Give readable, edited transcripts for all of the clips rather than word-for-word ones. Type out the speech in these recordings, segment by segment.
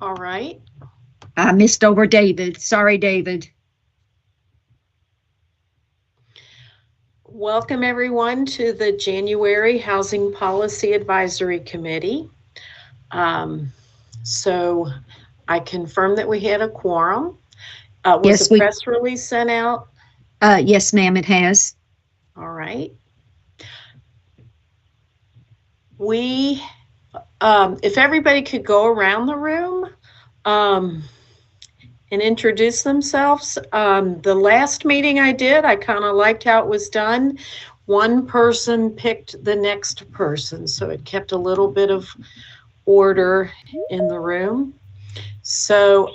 All right. I missed over David. Sorry, David. Welcome everyone to the January Housing Policy Advisory Committee. So I confirm that we had a quorum. Was a press release sent out? Yes, ma'am, it has. All right. If everybody could go around the room and introduce themselves. The last meeting I did, I kind of liked how it was done. One person picked the next person, so it kept a little bit of order in the room. So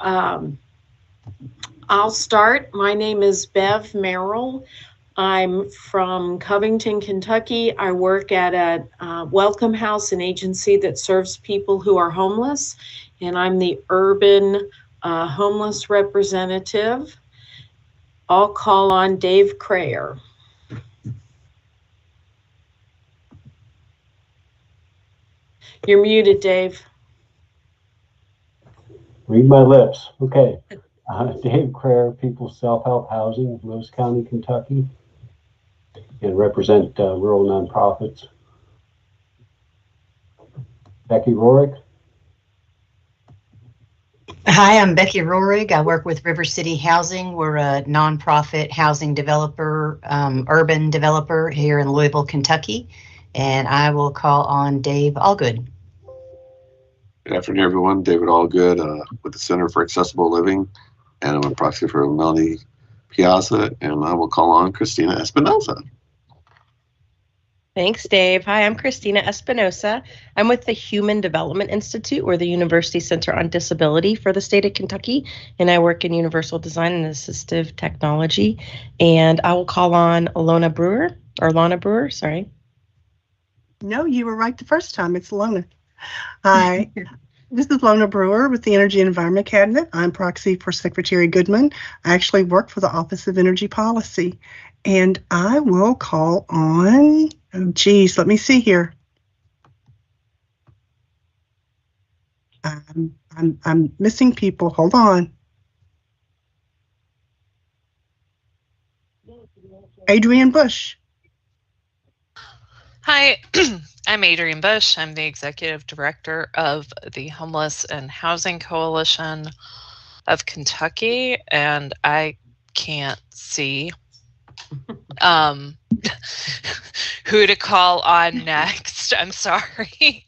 I'll start. My name is Bev Merrill. I'm from Covington, Kentucky. I work at a Welcome House, an agency that serves people who are homeless, and I'm the urban homeless representative. I'll call on Dave Crayer. You're muted, Dave. Read my lips. Okay. Dave Crayer, People's Self-Help Housing, Lewis County, Kentucky, and represent rural nonprofits. Becky Rorick. Hi, I'm Becky Rorick. I work with River City Housing. We're a nonprofit housing developer, urban developer here in Louisville, Kentucky. And I will call on Dave Allgood. Good afternoon, everyone. David Allgood with the Center for Accessible Living, and I'm a proxy for Melanie Piazza, and I will call on Christina Espinosa. Thanks, Dave. Hi, I'm Christina Espinosa. I'm with the Human Development Institute, or the University Center on Disability for the state of Kentucky, and I work in universal design and assistive technology. And I will call on Lana Brewer, sorry. No, you were right the first time. It's Lona. Hi, this is Lona Brewer with the Energy and Environment Cabinet. I'm proxy for Secretary Goodman. I actually work for the Office of Energy Policy. And I will call on, oh geez, let me see here. I'm missing people. Hold on. Adrienne Bush. Hi, I'm Adrienne Bush. I'm the Executive Director of the Homeless and Housing Coalition of Kentucky, and I can't see who to call on next. I'm sorry.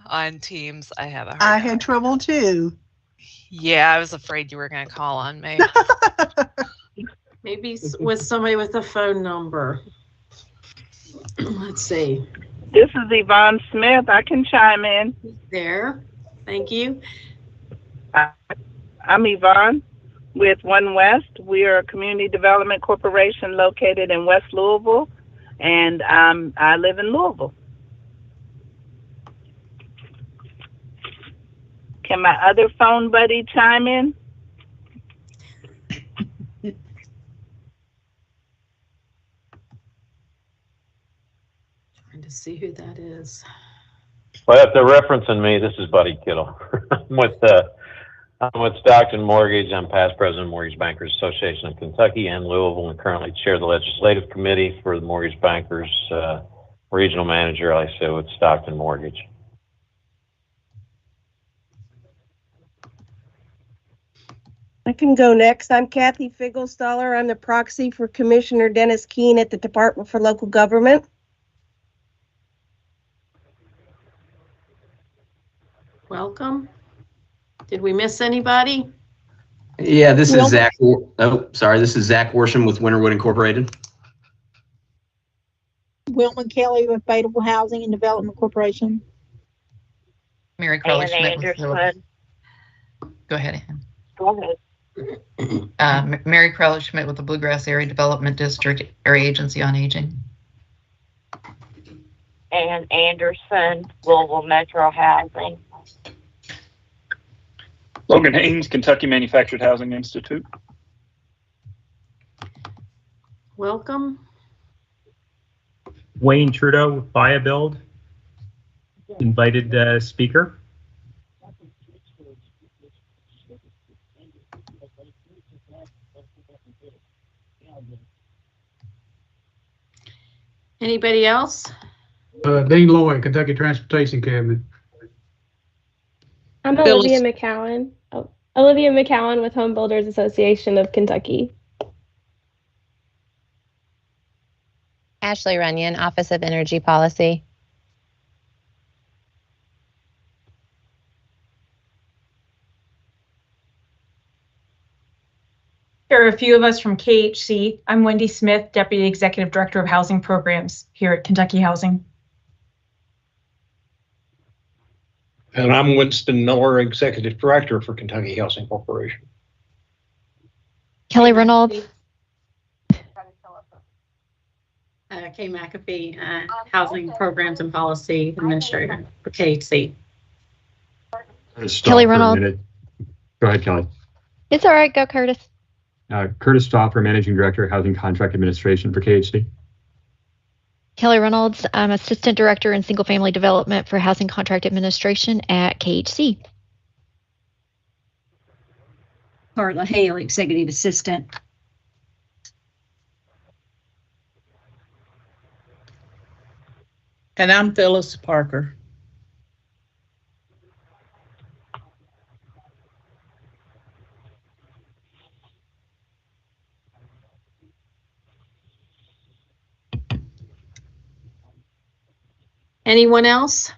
On Teams, I have a hard time. Had trouble too. Yeah, I was afraid you were going to call on me. Maybe with somebody with a phone number. Let's see. This is Yvonne Smith. I can chime in. There. Thank you. I'm Yvonne with One West. We are a community development corporation located in West Louisville, and I live in Louisville. Can my other phone buddy chime in? Trying to see who that is. Well, if they're referencing me, this is Buddy Kittle. I'm with Stockton Mortgage. I'm past president of Mortgage Bankers Association of Kentucky and Louisville, and currently chair the legislative committee for the Mortgage Bankers regional manager, I say, with Stockton Mortgage. I can go next. I'm Kathy Figglestaller. I'm the proxy for Commissioner Dennis Keene at the Department for Local Government. Welcome. Did we miss anybody? Yeah, this is Zach. Oh, sorry. This is Zach Worsham with Winterwood Incorporated. Wilma Kelly with Fatal Housing and Development Corporation. Mary Crowley Schmidt. Go ahead, Ann. Go ahead. Mary Crowley Schmidt with the Bluegrass Area Development District Area Agency on Aging. Ann Anderson, Louisville Metro Housing. Logan Haynes, Kentucky Manufactured Housing Institute. Welcome. Wayne Trudeau with BuyABuild, invited speaker. Anybody else? Dean Lloyd, Kentucky Transportation Cabinet. I'm Olivia McCowan. Oh, Olivia McCowan with Home Builders Association of Kentucky. Ashley Runyon, Office of Energy Policy. There are a few of us from KHC. I'm Wendy Smith, Deputy Executive Director of Housing Programs here at Kentucky Housing. And I'm Winston Miller, Executive Director for Kentucky Housing Corporation. Kelly Reynolds. Kay McAfee, Housing Programs and Policy Administrator for KHC. Kelly Reynolds. Go ahead, Kelly. It's all right. Go, Curtis. Curtis Stoffer, Managing Director, Housing Contract Administration for KHC. Kelly Reynolds, I'm Assistant Director in Single Family Development for Housing Contract Administration at KHC. Carla Hale, Executive Assistant. And I'm Phyllis Parker. Anyone else?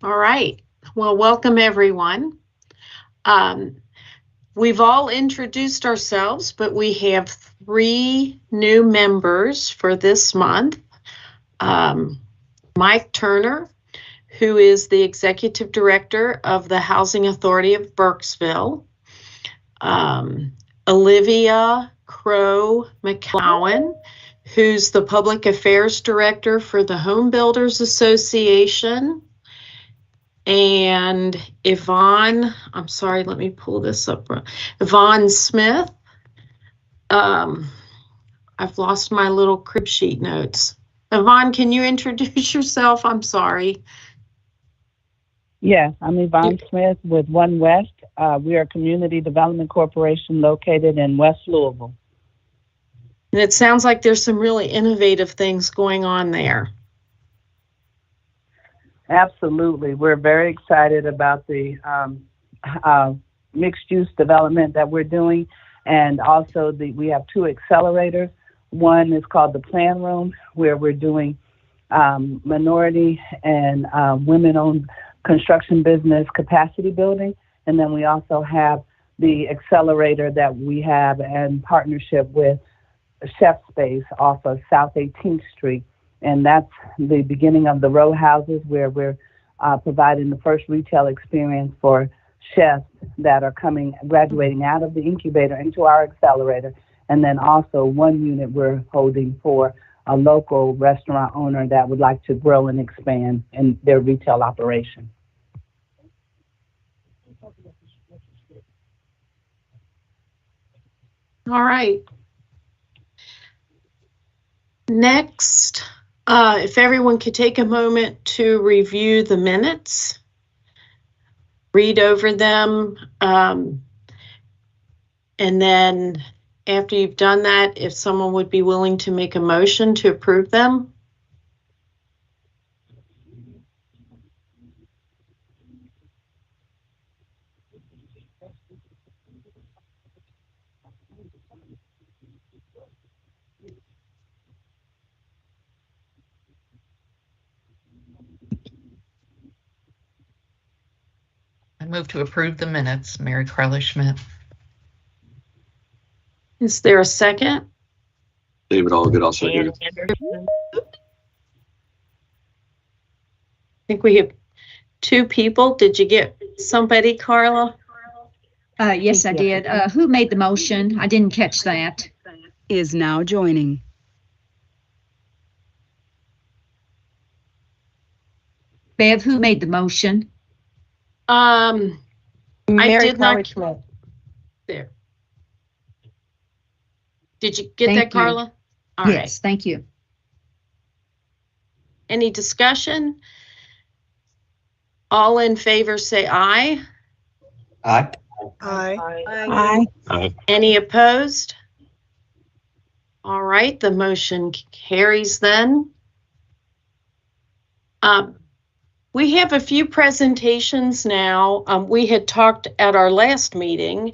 All right. Well, welcome everyone. We've all introduced ourselves, but we have 3 new members for this month. Mike Turner, who is the Executive Director of the Housing Authority of Burkesville. Olivia Crow McCowan, who's the Public Affairs Director for the Home Builders Association. And Yvonne, I'm sorry, let me pull this up. Yvonne Smith. I've lost my little crib sheet notes. Yvonne, can you introduce yourself? I'm sorry. Yes, I'm Yvonne Smith with One West. We are a community development corporation located in West Louisville. And it sounds like there's some really innovative things going on there. Absolutely. We're very excited about the mixed-use development that we're doing. And also we have 2 accelerators. One is called the Plan Room, where we're doing minority and women-owned construction business capacity building. And then we also have the accelerator that we have in partnership with Chef Space off of South 18th Street. And that's the beginning of the row houses, where we're providing the first retail experience for chefs that are graduating out of the incubator into our accelerator. And then also 1 unit we're holding for a local restaurant owner that would like to grow and expand in their retail operation. All right. Next, if everyone could take a moment to review the minutes, read over them, and then after you've done that, if someone would be willing to make a motion to approve them. I move to approve the minutes. Mary Carla Schmidt. Is there a second? David Allgood, I'll second it. I think we have 2 people. Did you get somebody, Carla? Yes, I did. Who made the motion? I didn't catch that. Is now joining. Bev, who made the motion? I did not. Schmidt. There. Did you get that, Carla? All right. Yes, thank you. Any discussion? All in favor say aye. Aye. Aye. Aye. Aye. Any opposed? All right, the motion carries then. We have a few presentations now. We had talked at our last meeting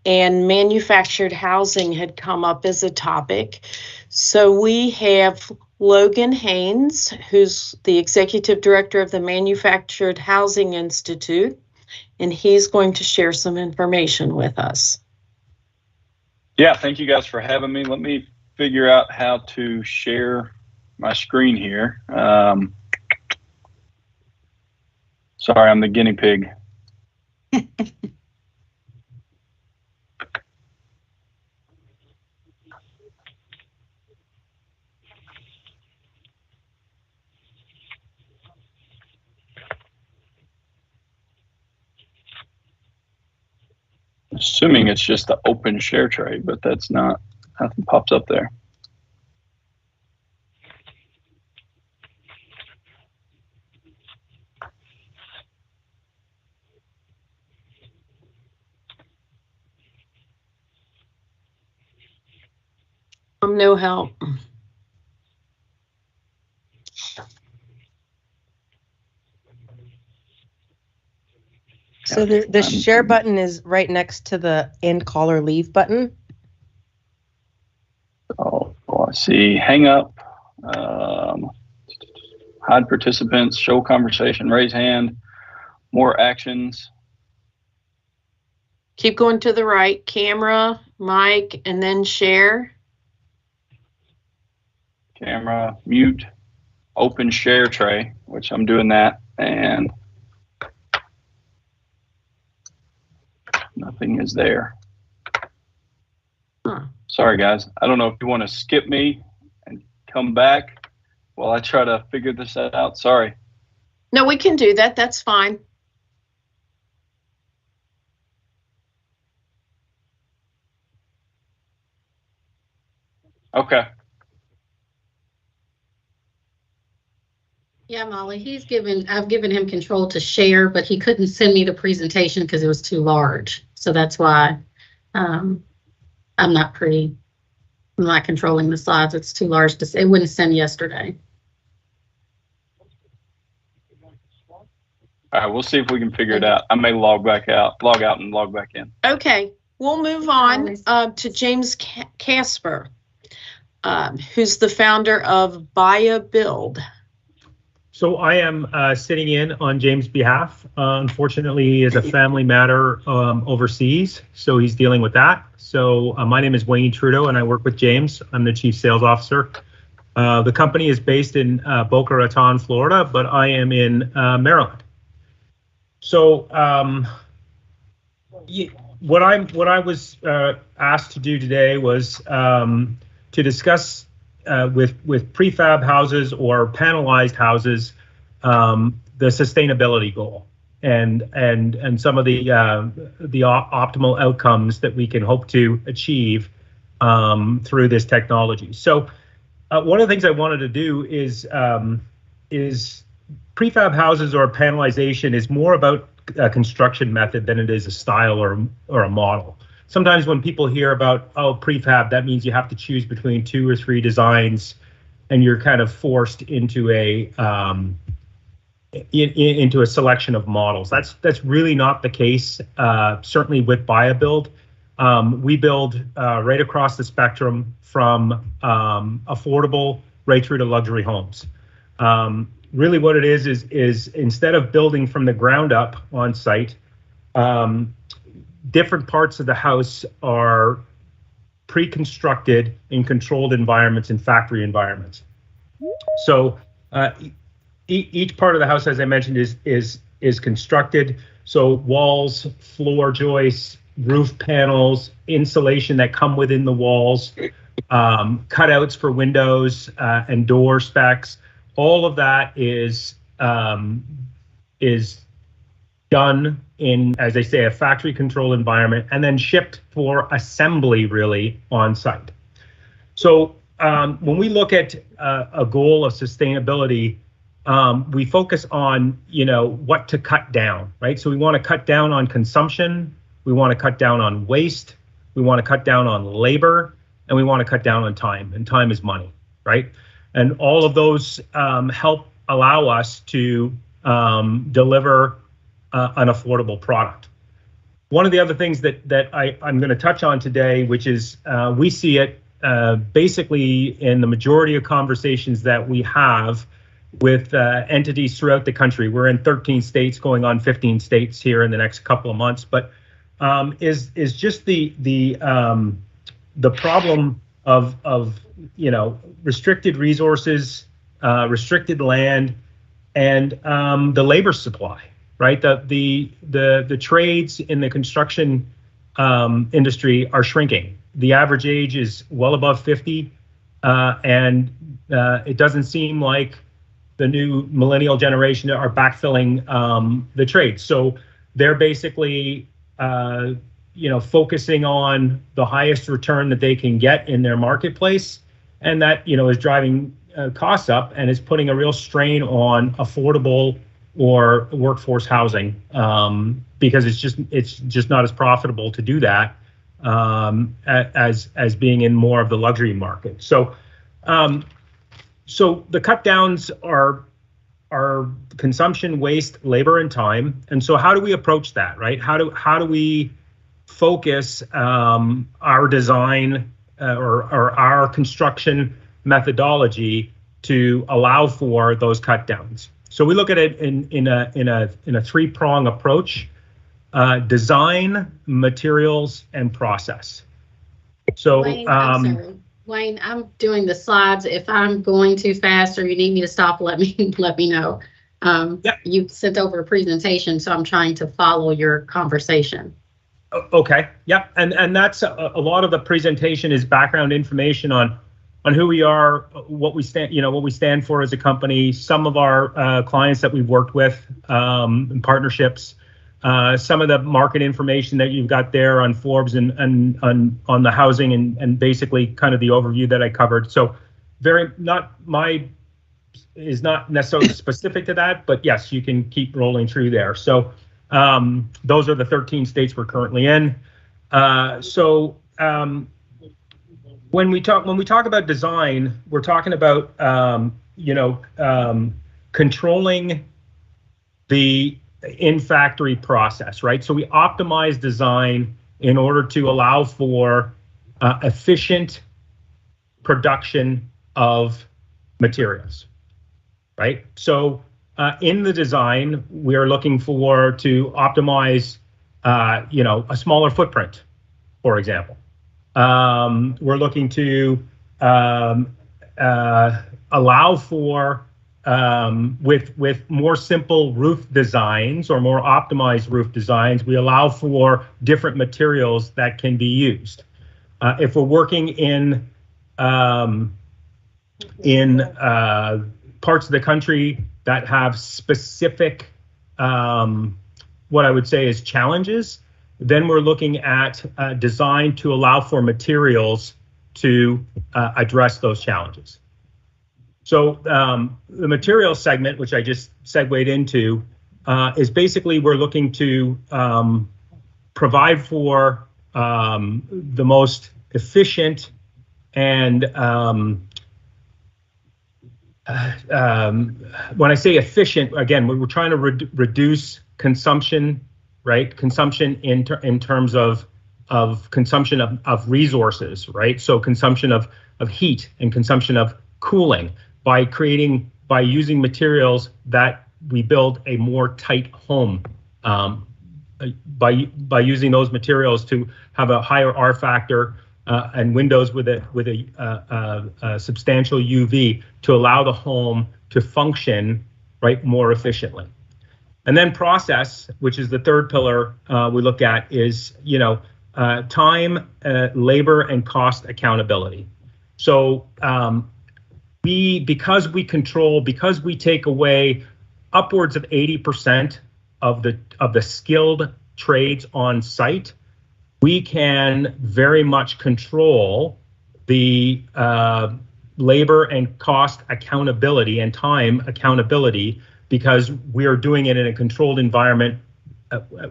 and manufactured housing had come up as a topic. So we have Logan Haynes, who's the Executive Director of the Manufactured Housing Institute, and he's going to share some information with us. Yeah, thank you guys for having me. Let me figure out how to share my screen here. Sorry, I'm the guinea pig. Assuming it's just the open share tray, but that's not, nothing pops up there. No help. So the share button is right next to the end call or leave button. Oh, I see. Hang up, hide participants, show conversation, raise hand, more actions. Keep going to the right, camera, mic, and then share. Camera, mute, open share tray, which I'm doing that, and nothing is there. Huh. Sorry, guys. I don't know if you want to skip me and come back while I try to figure this out. Sorry. No, we can do that. That's fine. Okay. Yeah, Molly, I've given him control to share, but he couldn't send me the presentation because it was too large. So that's why I'm not controlling the slides. It's too large it wouldn't send yesterday. All right, we'll see if we can figure it out. I may log out and log back in. Okay, we'll move on to James Casper, who's the founder of Buy Build. So I am sitting in on James' behalf. Unfortunately, he is a family matter overseas, so he's dealing with that. So my name is Wayne Trudeau, and I work with James. I'm the Chief Sales Officer. The company is based in Boca Raton, Florida, but I am in Maryland. So what I was asked to do today was to discuss with prefab houses or panelized houses, the sustainability goal and some of the optimal outcomes that we can hope to achieve through this technology. So one of the things I wanted to do is prefab houses or panelization is more about a construction method than it is a style or a model. Sometimes when people hear about, oh, prefab, that means you have to choose between 2 or 3 designs, and you're kind of forced into a selection of models. That's really not the case. Certainly with Buy Build, we build right across the spectrum from affordable right through to luxury homes. Really, what it is instead of building from the ground up on site, different parts of the house are pre-constructed in controlled environments and factory environments. So each part of the house, as I mentioned, is constructed. So walls, floor joists, roof panels, insulation that come within the walls, cutouts for windows and door specs. All of that is done in, as I say, a factory control environment and then shipped for assembly really on site. So when we look at a goal of sustainability, we focus on, what to cut down, right? So we want to cut down on consumption, we want to cut down on waste, we want to cut down on labor, and we want to cut down on time, and time is money, right? And all of those help allow us to deliver an affordable product. One of the other things that I'm going to touch on today, which is we see it basically in the majority of conversations that we have with entities throughout the country. We're in 13 states, going on 15 states here in the next couple of months, but is just the problem of restricted resources, restricted land, and the labor supply. Right, the trades in the construction industry are shrinking. The average age is well above 50, and it doesn't seem like the new millennial generation are backfilling the trades. So they're basically, focusing on the highest return that they can get in their marketplace, and that is driving costs up and is putting a real strain on affordable or workforce housing, because it's just not as profitable to do that as being in more of the luxury market. So the cut downs are consumption, waste, labor, and time. And so how do we approach that, right? How do we focus our design or our construction methodology to allow for those cut downs? So we look at it in a three-prong approach: design, materials, and process. So Wayne, I'm sorry. Wayne, I'm doing the slides. If I'm going too fast or you need me to stop, let me know. You sent over a presentation, so I'm trying to follow your conversation. Okay. Yep. And that's a lot of the presentation is background information on who we are, what we stand for as a company, some of our clients that we've worked with, and partnerships, some of the market information that you've got there on Forbes and on the housing and basically kind of the overview that I covered. So is not necessarily specific to that, but yes, you can keep rolling through there. So those are the 13 states we're currently in. When we talk about design, we're talking about controlling the in-factory process, right? So we optimize design in order to allow for efficient production of materials, right? So in the design, we are looking to optimize, a smaller footprint, for example. We're looking to allow for, with more simple roof designs or more optimized roof designs, we allow for different materials that can be used. If we're working in parts of the country that have specific, what I would say is challenges, then we're looking at design to allow for materials to address those challenges. So the materials segment, which I just segued into, is basically we're looking to provide for the most efficient and when I say efficient, again, we're trying to reduce consumption, right? Consumption in terms of consumption of resources, right? So consumption of heat and consumption of cooling by using materials that we build a more tight home, by using those materials to have a higher R factor and windows with a substantial UV to allow the home to function right more efficiently. And then process, which is the third pillar we look at, is time, labor, and cost accountability. So because we take away upwards of 80% of the skilled trades on site, we can very much control the labor and cost accountability and time accountability, because we are doing it in a controlled environment,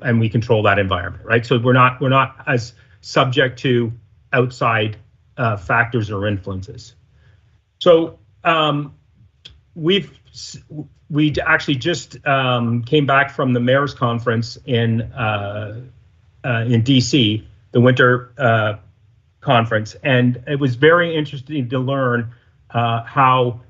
and we control that environment, right? So we're not as subject to outside factors or influences. So we actually just came back from the mayor's conference in DC, the winter conference, and it was very interesting to learn how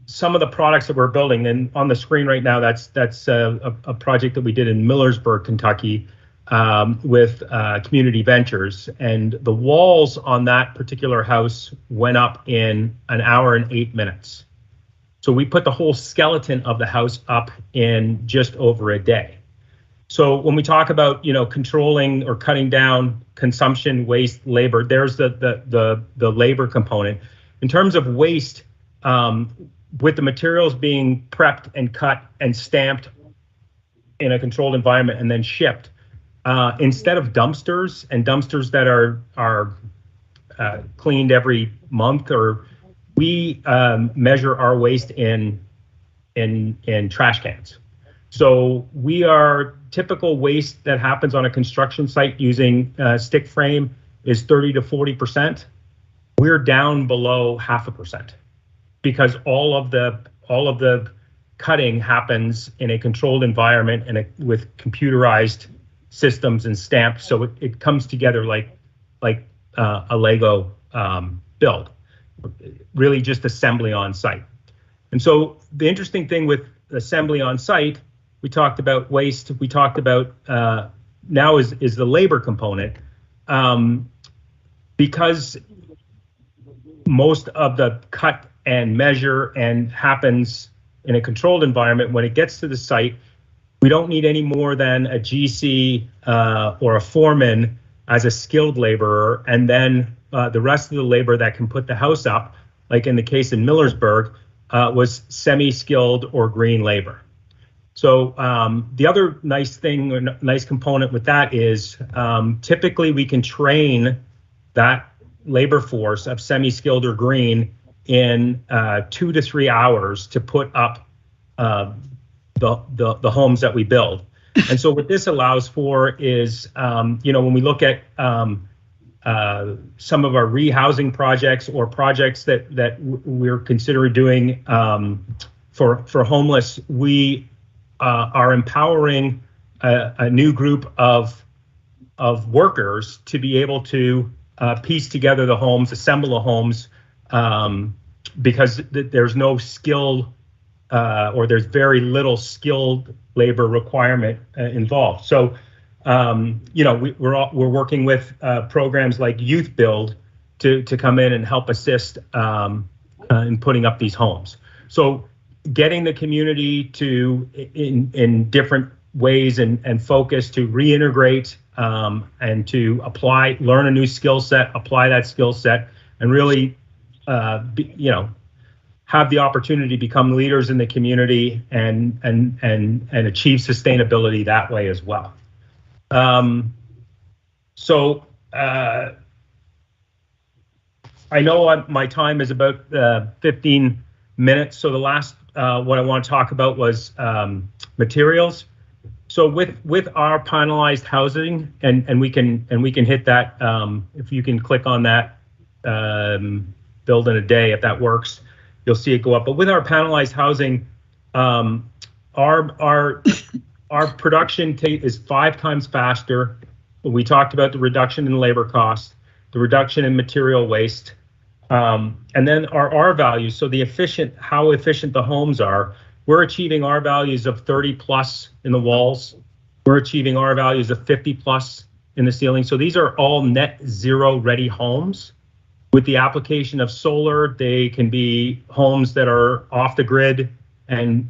some of the products that we're building, and on the screen right now, that's a project that we did in Millersburg, Kentucky, with Community Ventures, and the walls on that particular house went up in 1 hour and 8 minutes. So we put the whole skeleton of the house up in just over a day. So when we talk about, you know, controlling or cutting down consumption, waste, labor, there's the labor component. In terms of waste, with the materials being prepped and cut and stamped in a controlled environment and then shipped, instead of dumpsters that are cleaned every month, or we measure our waste in trash cans. So we are typical waste that happens on a construction site using stick frame is 30 to 40%. We're down below 0.5%, because all of the cutting happens in a controlled environment and with computerized systems and stamped, so it comes together like a Lego build, really just assembly on site. And so the interesting thing with assembly on site, we talked about waste, we talked about now is the labor component, because most of the cut and measure and happens in a controlled environment. When it gets to the site, we don't need any more than a GC or a foreman as a skilled laborer, and then the rest of the labor that can put the house up, like in the case in Millersburg, was semi-skilled or green labor. So the other nice thing, or nice component with that is typically we can train that labor force of semi-skilled or green in 2 to 3 hours to put up the homes that we build. And so what this allows for is, you know, when we look at some of our rehousing projects or projects that we're considering doing for homeless, we are empowering a new group of workers to be able to piece together the homes, assemble the homes, because there's no skill or there's very little skilled labor requirement involved. So, you know, we're working with programs like Youth Build to come in and help assist in putting up these homes. So getting the community to in different ways and focus to reintegrate and to learn a new skill set, apply that skill set, and really, you know, have the opportunity to become leaders in the community and achieve sustainability that way as well. So I know my time is about 15 minutes. So the last what I want to talk about was materials. So with our panelized housing, and we can hit that, if you can click on that, build in a day, if that works, you'll see it go up. But with our panelized housing, our production is 5 times faster. We talked about the reduction in labor cost, the reduction in material waste, and then our R values. So how efficient the homes are. We're achieving R values of 30 plus in the walls. We're achieving R values of 50 plus in the ceiling. So these are all net zero ready homes. With the application of solar, they can be homes that are off the grid and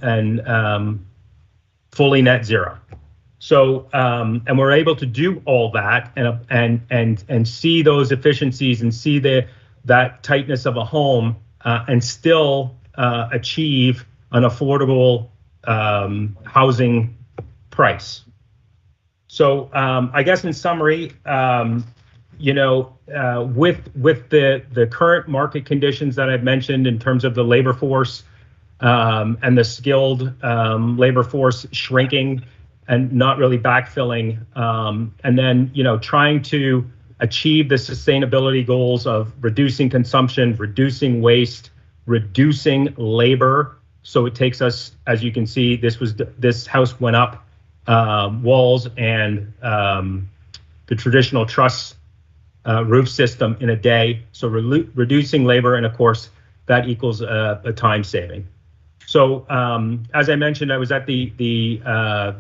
fully net zero. So and we're able to do all that and see those efficiencies and see that tightness of a home and still achieve an affordable housing price. So I guess in summary, with the current market conditions that I've mentioned in terms of the labor force and the skilled labor force shrinking and not really backfilling, and then trying to achieve the sustainability goals of reducing consumption, reducing waste, reducing labor. So it takes us, as you can see, this house went up walls and the traditional truss roof system in a day. So reducing labor, and of course that equals a time saving. So as I mentioned, I was at the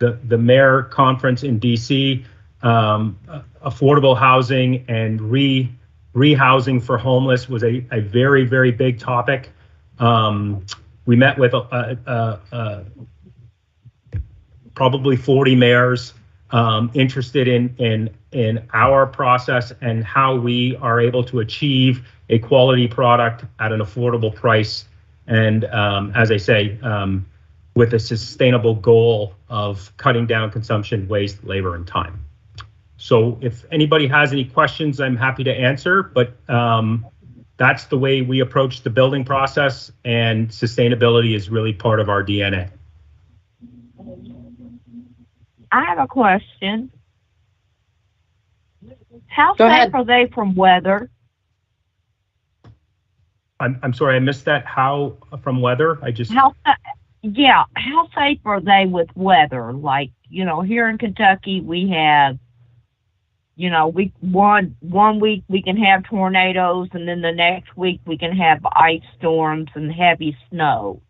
mayor conference in DC. Affordable housing and rehousing for homeless was a very, very big topic. We met with probably 40 mayors interested in our process and how we are able to achieve a quality product at an affordable price. And as I say, with a sustainable goal of cutting down consumption, waste, labor, and time. So if anybody has any questions, I'm happy to answer, but that's the way we approach the building process, and sustainability is really part of our DNA. I have a question. How safe are they from weather? I'm sorry, I missed that. How from weather? How safe are they with weather? Like, here in Kentucky, we have, one week we can have tornadoes, and then the next week we can have ice storms and heavy snow.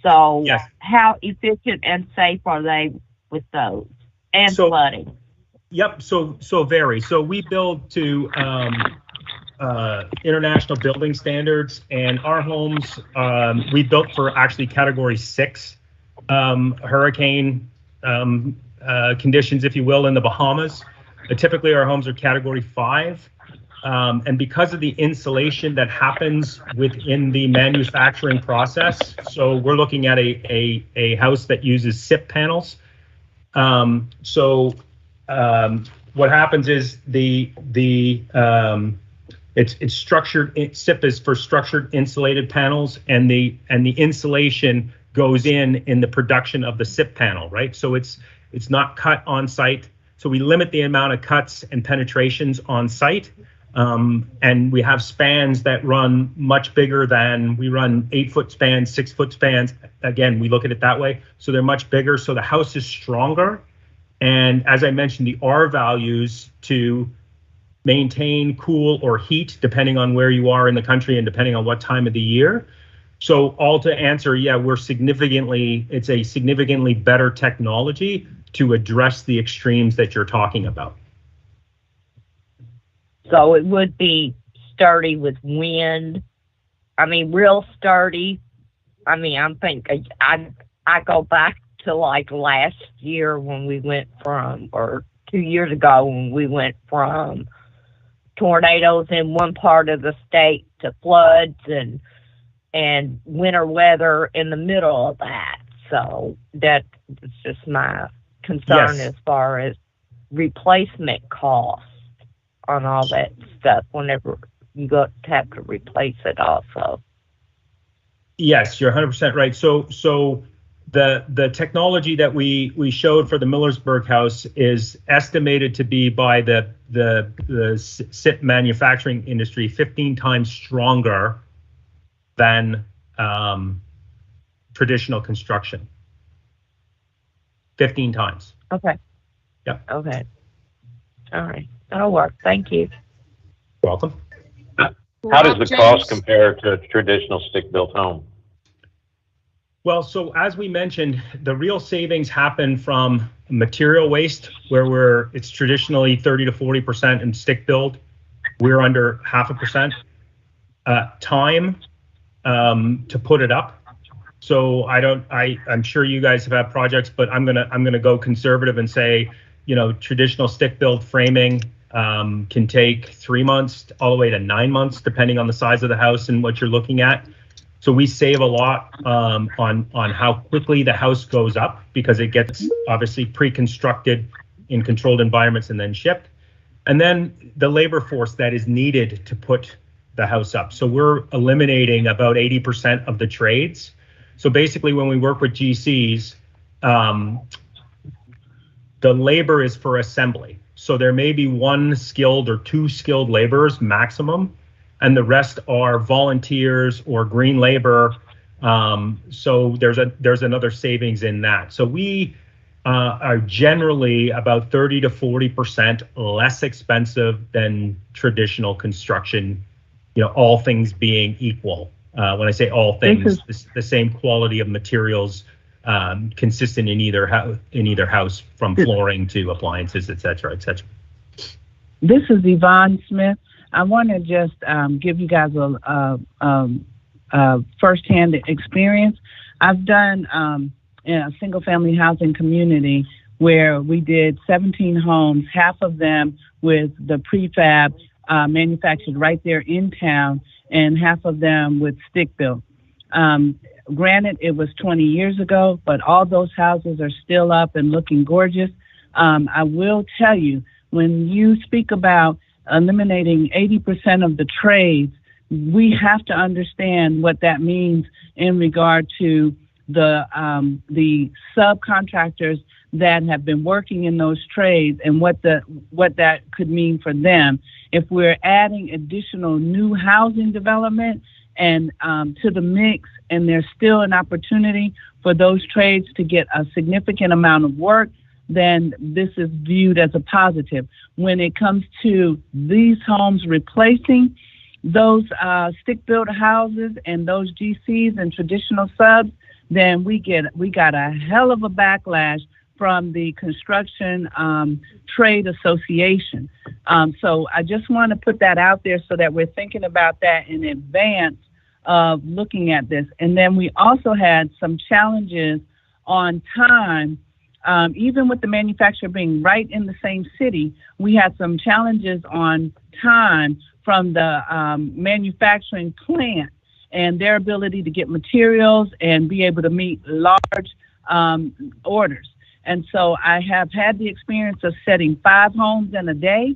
So yes. How efficient and safe are they with those and flooding? Yep. So vary. So we build to international building standards, and our homes we built for actually Category 6 hurricane conditions, if you will, in the Bahamas. Typically, our homes are Category 5, and because of the insulation that happens within the manufacturing process, so we're looking at a house that uses SIP panels. What happens is it's structured. SIP is for structured insulated panels, and the insulation goes in the production of the SIP panel, right? So it's not cut on site. So we limit the amount of cuts and penetrations on site, and we have spans that run much bigger than we run 8-foot spans, 6-foot spans. Again, we look at it that way. So they're much bigger. So the house is stronger, and as I mentioned, the R values to maintain cool or heat, depending on where you are in the country and depending on what time of the year. So all to answer, yeah, it's a significantly better technology to address the extremes that you're talking about. So it would be sturdy with wind. I mean, real sturdy. I mean, I'm thinking, I go back to like last year when we went from, or 2 years ago when we went from tornadoes in one part of the state to floods and winter weather in the middle of that. So that's just my concern as far as replacement costs on all that stuff whenever you have to replace it also. Yes, you're 100% right. So the technology that we showed for the Millersburg house is estimated to be by the SIP manufacturing industry 15 times stronger than traditional construction. 15 times. Okay. Yeah. Okay. All right. That'll work. Thank you. You're welcome. How does the cost compare to a traditional stick-built home? Well, so as we mentioned, the real savings happen from material waste, where it's traditionally 30 to 40% in stick build. We're under 0.5%. Time to put it up. So I'm sure you guys have had projects, but I'm gonna go conservative and say, traditional stick build framing can take 3 months all the way to 9 months, depending on the size of the house and what you're looking at. So we save a lot on how quickly the house goes up, because it gets obviously pre-constructed in controlled environments and then shipped. and then the labor force that is needed to put the house up. So we're eliminating about 80% of the trades. So basically, when we work with GCs, the labor is for assembly. So there may be one skilled or two skilled laborers maximum, and the rest are volunteers or green labor. So there's another savings in that. So we are generally about 30 to 40% less expensive than traditional construction, all things being equal. When I say all things, the same quality of materials, consistent in either house, from flooring to appliances, et cetera, et cetera. This is Yvonne Smith. I want to just give you guys a firsthand experience. I've done in a single-family housing community where we did 17 homes, half of them with the prefab manufactured right there in town, and half of them with stick-built. Granted, it was 20 years ago, but all those houses are still up and looking gorgeous. I will tell you, when you speak about eliminating 80% of the trades, we have to understand what that means in regard to the subcontractors that have been working in those trades and what that could mean for them. If we're adding additional new housing development and to the mix, and there's still an opportunity for those trades to get a significant amount of work, then this is viewed as a positive. When it comes to these homes replacing those stick-built houses and those GCs and traditional subs, then we got a hell of a backlash from the construction trade association. So I just want to put that out there so that we're thinking about that in advance of looking at this. And then we also had some challenges on time. Even with the manufacturer being right in the same city, we had some challenges on time from the manufacturing plant and their ability to get materials and be able to meet large orders. And so I have had the experience of setting 5 homes in a day,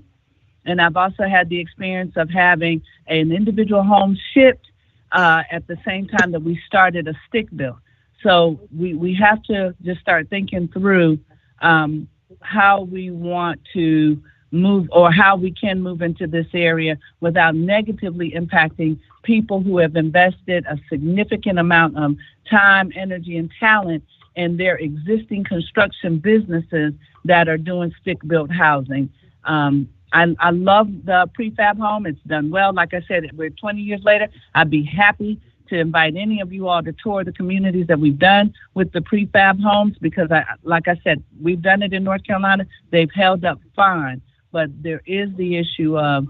and I've also had the experience of having an individual home shipped at the same time that we started a stick build. So we have to just start thinking through how we want to move, or how we can move into this area without negatively impacting people who have invested a significant amount of time, energy, and talent in their existing construction businesses that are doing stick-built housing. I love the prefab home. It's done well. Like I said, we're 20 years later. I'd be happy to invite any of you all to tour the communities that we've done with the prefab homes, because like I said, we've done it in North Carolina. They've held up fine, but there is the issue of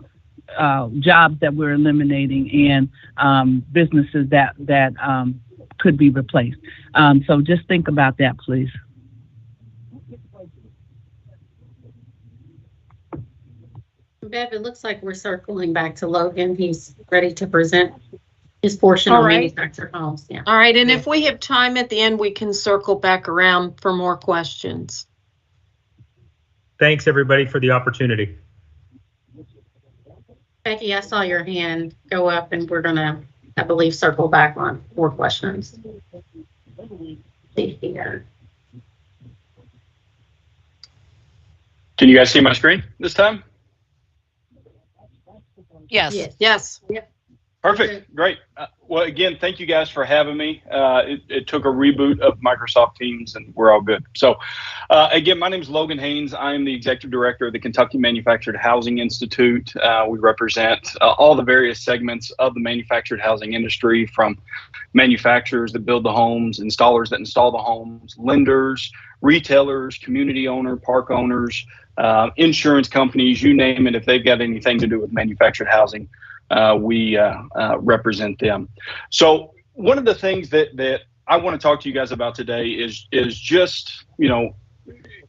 jobs that we're eliminating and businesses that could be replaced. So just think about that, please. Bev, it looks like we're circling back to Logan. He's ready to present his portion on manufactured homes. Yeah. All right. And if we have time at the end, we can circle back around for more questions. Thanks, everybody, for the opportunity. Becky, I saw your hand go up, and we're going to, I believe, circle back on more questions. See here. Can you guys see my screen this time? Yes. Yes. Yep. Perfect. Great. Well, again, thank you guys for having me. It took a reboot of Microsoft Teams, and we're all good. So, again, my name is Logan Haynes. I am the Executive Director of the Kentucky Manufactured Housing Institute. We represent all the various segments of the manufactured housing industry, from manufacturers that build the homes, installers that install the homes, lenders, retailers, community owner, park owners, insurance companies, you name it. If they've got anything to do with manufactured housing, we represent them. So one of the things that I want to talk to you guys about today is just,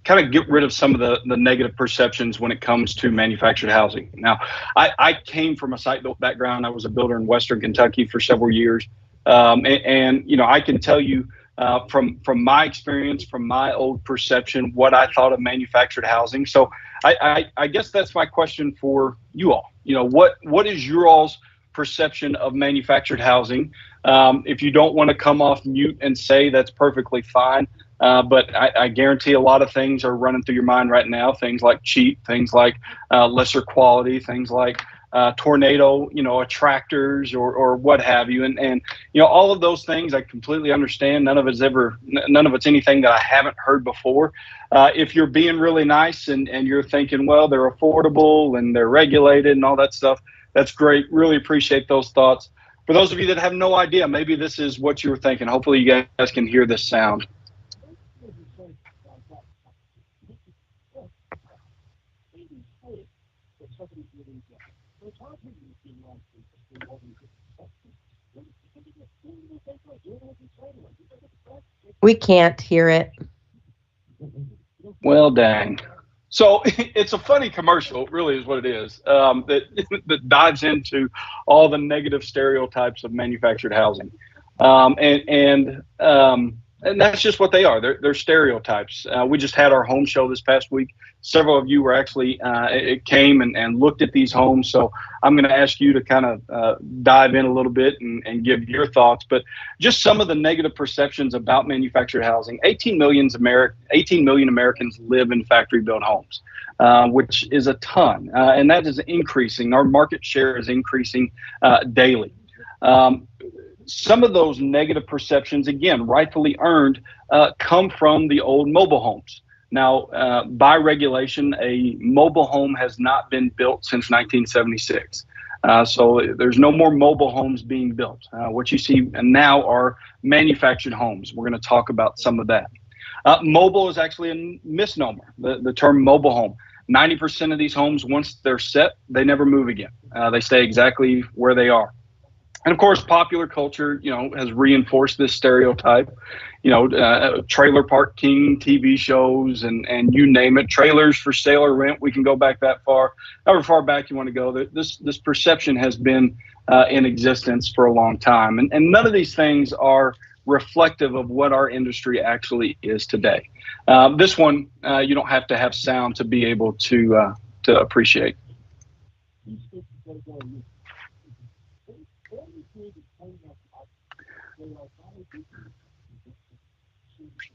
kind of get rid of some of the negative perceptions when it comes to manufactured housing. Now, I came from a site-built background. I was a builder in Western Kentucky for several years. And I can tell you, from my experience, from my old perception, what I thought of manufactured housing. So I guess that's my question for you all. You know, what is your all's perception of manufactured housing? If you don't want to come off mute and say, that's perfectly fine. But I guarantee a lot of things are running through your mind right now. Things like cheap, things like lesser quality, things like tornado, attractors or what have you. And all of those things I completely understand. None of it's anything that I haven't heard before. If you're being really nice and you're thinking, well, they're affordable and they're regulated and all that stuff, that's great. Really appreciate those thoughts. For those of you that have no idea, maybe this is what you were thinking. Hopefully you guys can hear this sound. We can't hear it. Well, dang. So it's a funny commercial, really is what it is, that dives into all the negative stereotypes of manufactured housing. And that's just what they are. They're stereotypes. We just had our home show this past week. Several of you were actually came and looked at these homes. So I'm going to ask you to kind of dive in a little bit and give your thoughts. But just some of the negative perceptions about manufactured housing. 18 million Americans live in factory-built homes, which is a ton. And that is increasing. Our market share is increasing daily. Some of those negative perceptions, again, rightfully earned, come from the old mobile homes. Now, by regulation, a mobile home has not been built since 1976. So there's no more mobile homes being built. What you see now are manufactured homes. We're going to talk about some of that. Mobile is actually a misnomer, the term mobile home. 90% of these homes, once they're set, they never move again. They stay exactly where they are. And of course, popular culture, has reinforced this stereotype. Trailer Park King TV shows and you name it, trailers for sale or rent. We can go back that far, however far back you want to go. This perception has been in existence for a long time, and none of these things are reflective of what our industry actually is today. This one, you don't have to have sound to be able to appreciate.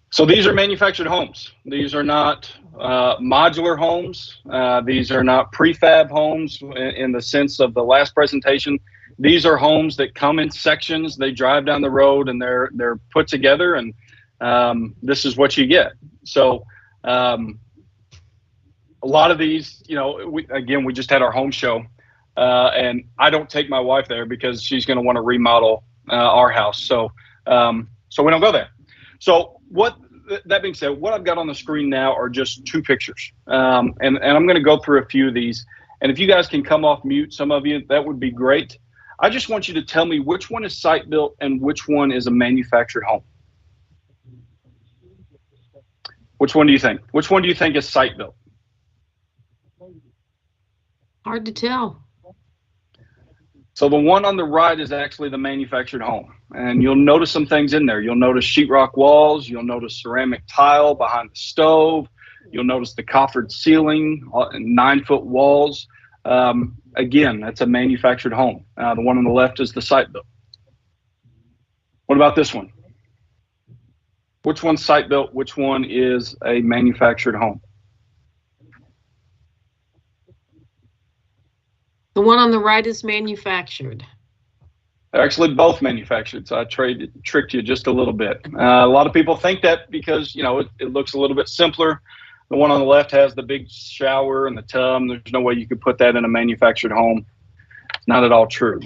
So these are manufactured homes. These are not modular homes. These are not prefab homes in the sense of the last presentation. These are homes that come in sections. They drive down the road and they're put together, and this is what you get. So a lot of these, we just had our home show, and I don't take my wife there because she's going to want to remodel our house. So we don't go there. So that being said, what I've got on the screen now are just two pictures. And I'm going to go through a few of these. And if you guys can come off mute, some of you, that would be great. I just want you to tell me which one is site built and which one is a manufactured home. Which one do you think? Which one do you think is site built? Hard to tell. So the one on the right is actually the manufactured home. And you'll notice some things in there. You'll notice sheetrock walls. You'll notice ceramic tile behind the stove. You'll notice the coffered ceiling, 9-foot walls. Again, that's a manufactured home. The one on the left is the site built. What about this one? Which one's site built? Which one is a manufactured home? The one on the right is manufactured. They're actually both manufactured, so I tricked you just a little bit. A lot of people think that because, it looks a little bit simpler. The one on the left has the big shower and the tub. There's no way you could put that in a manufactured home. It's not at all true.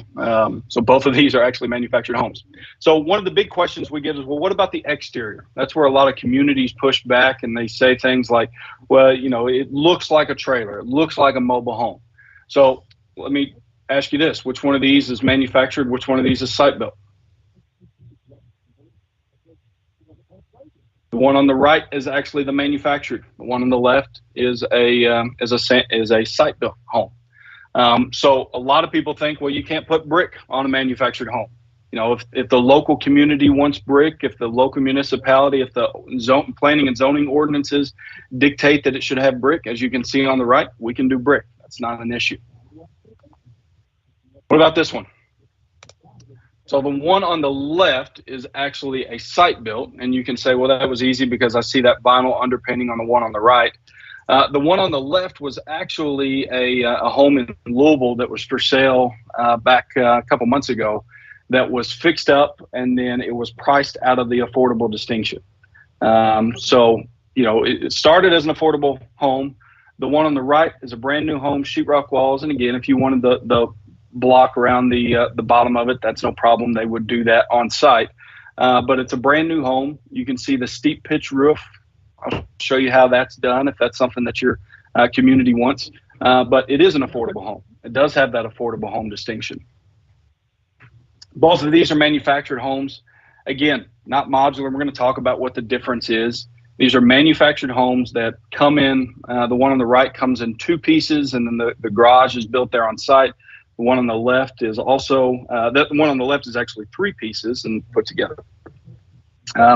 So both of these are actually manufactured homes. So one of the big questions we get is, well, what about the exterior? That's where a lot of communities push back and they say things like, well, it looks like a trailer. It looks like a mobile home. So let me ask you this. Which one of these is manufactured? Which one of these is site built? The one on the right is actually the manufactured. The one on the left is a site built home. So a lot of people think, well, you can't put brick on a manufactured home. if the local community wants brick, if the local municipality, if the planning and zoning ordinances dictate that it should have brick, as you can see on the right, we can do brick. That's not an issue. What about this one? So the one on the left is actually a site built, and you can say, well, that was easy because I see that vinyl underpinning on the one on the right. The one on the left was actually a home in Louisville that was for sale back a couple months ago that was fixed up, and then it was priced out of the affordable distinction. So, it started as an affordable home. The one on the right is a brand new home, sheetrock walls. And again, if you wanted the block around the bottom of it, that's no problem. They would do that on site. But it's a brand new home. You can see the steep pitch roof. I'll show you how that's done if that's something that your community wants. But it is an affordable home. It does have that affordable home distinction. Both of these are manufactured homes. Again, not modular. We're going to talk about what the difference is. These are manufactured homes that come in. The one on the right comes in 2 pieces, and then the garage is built there on site. The one on the left is also, the one on the left is actually 3 pieces and put together.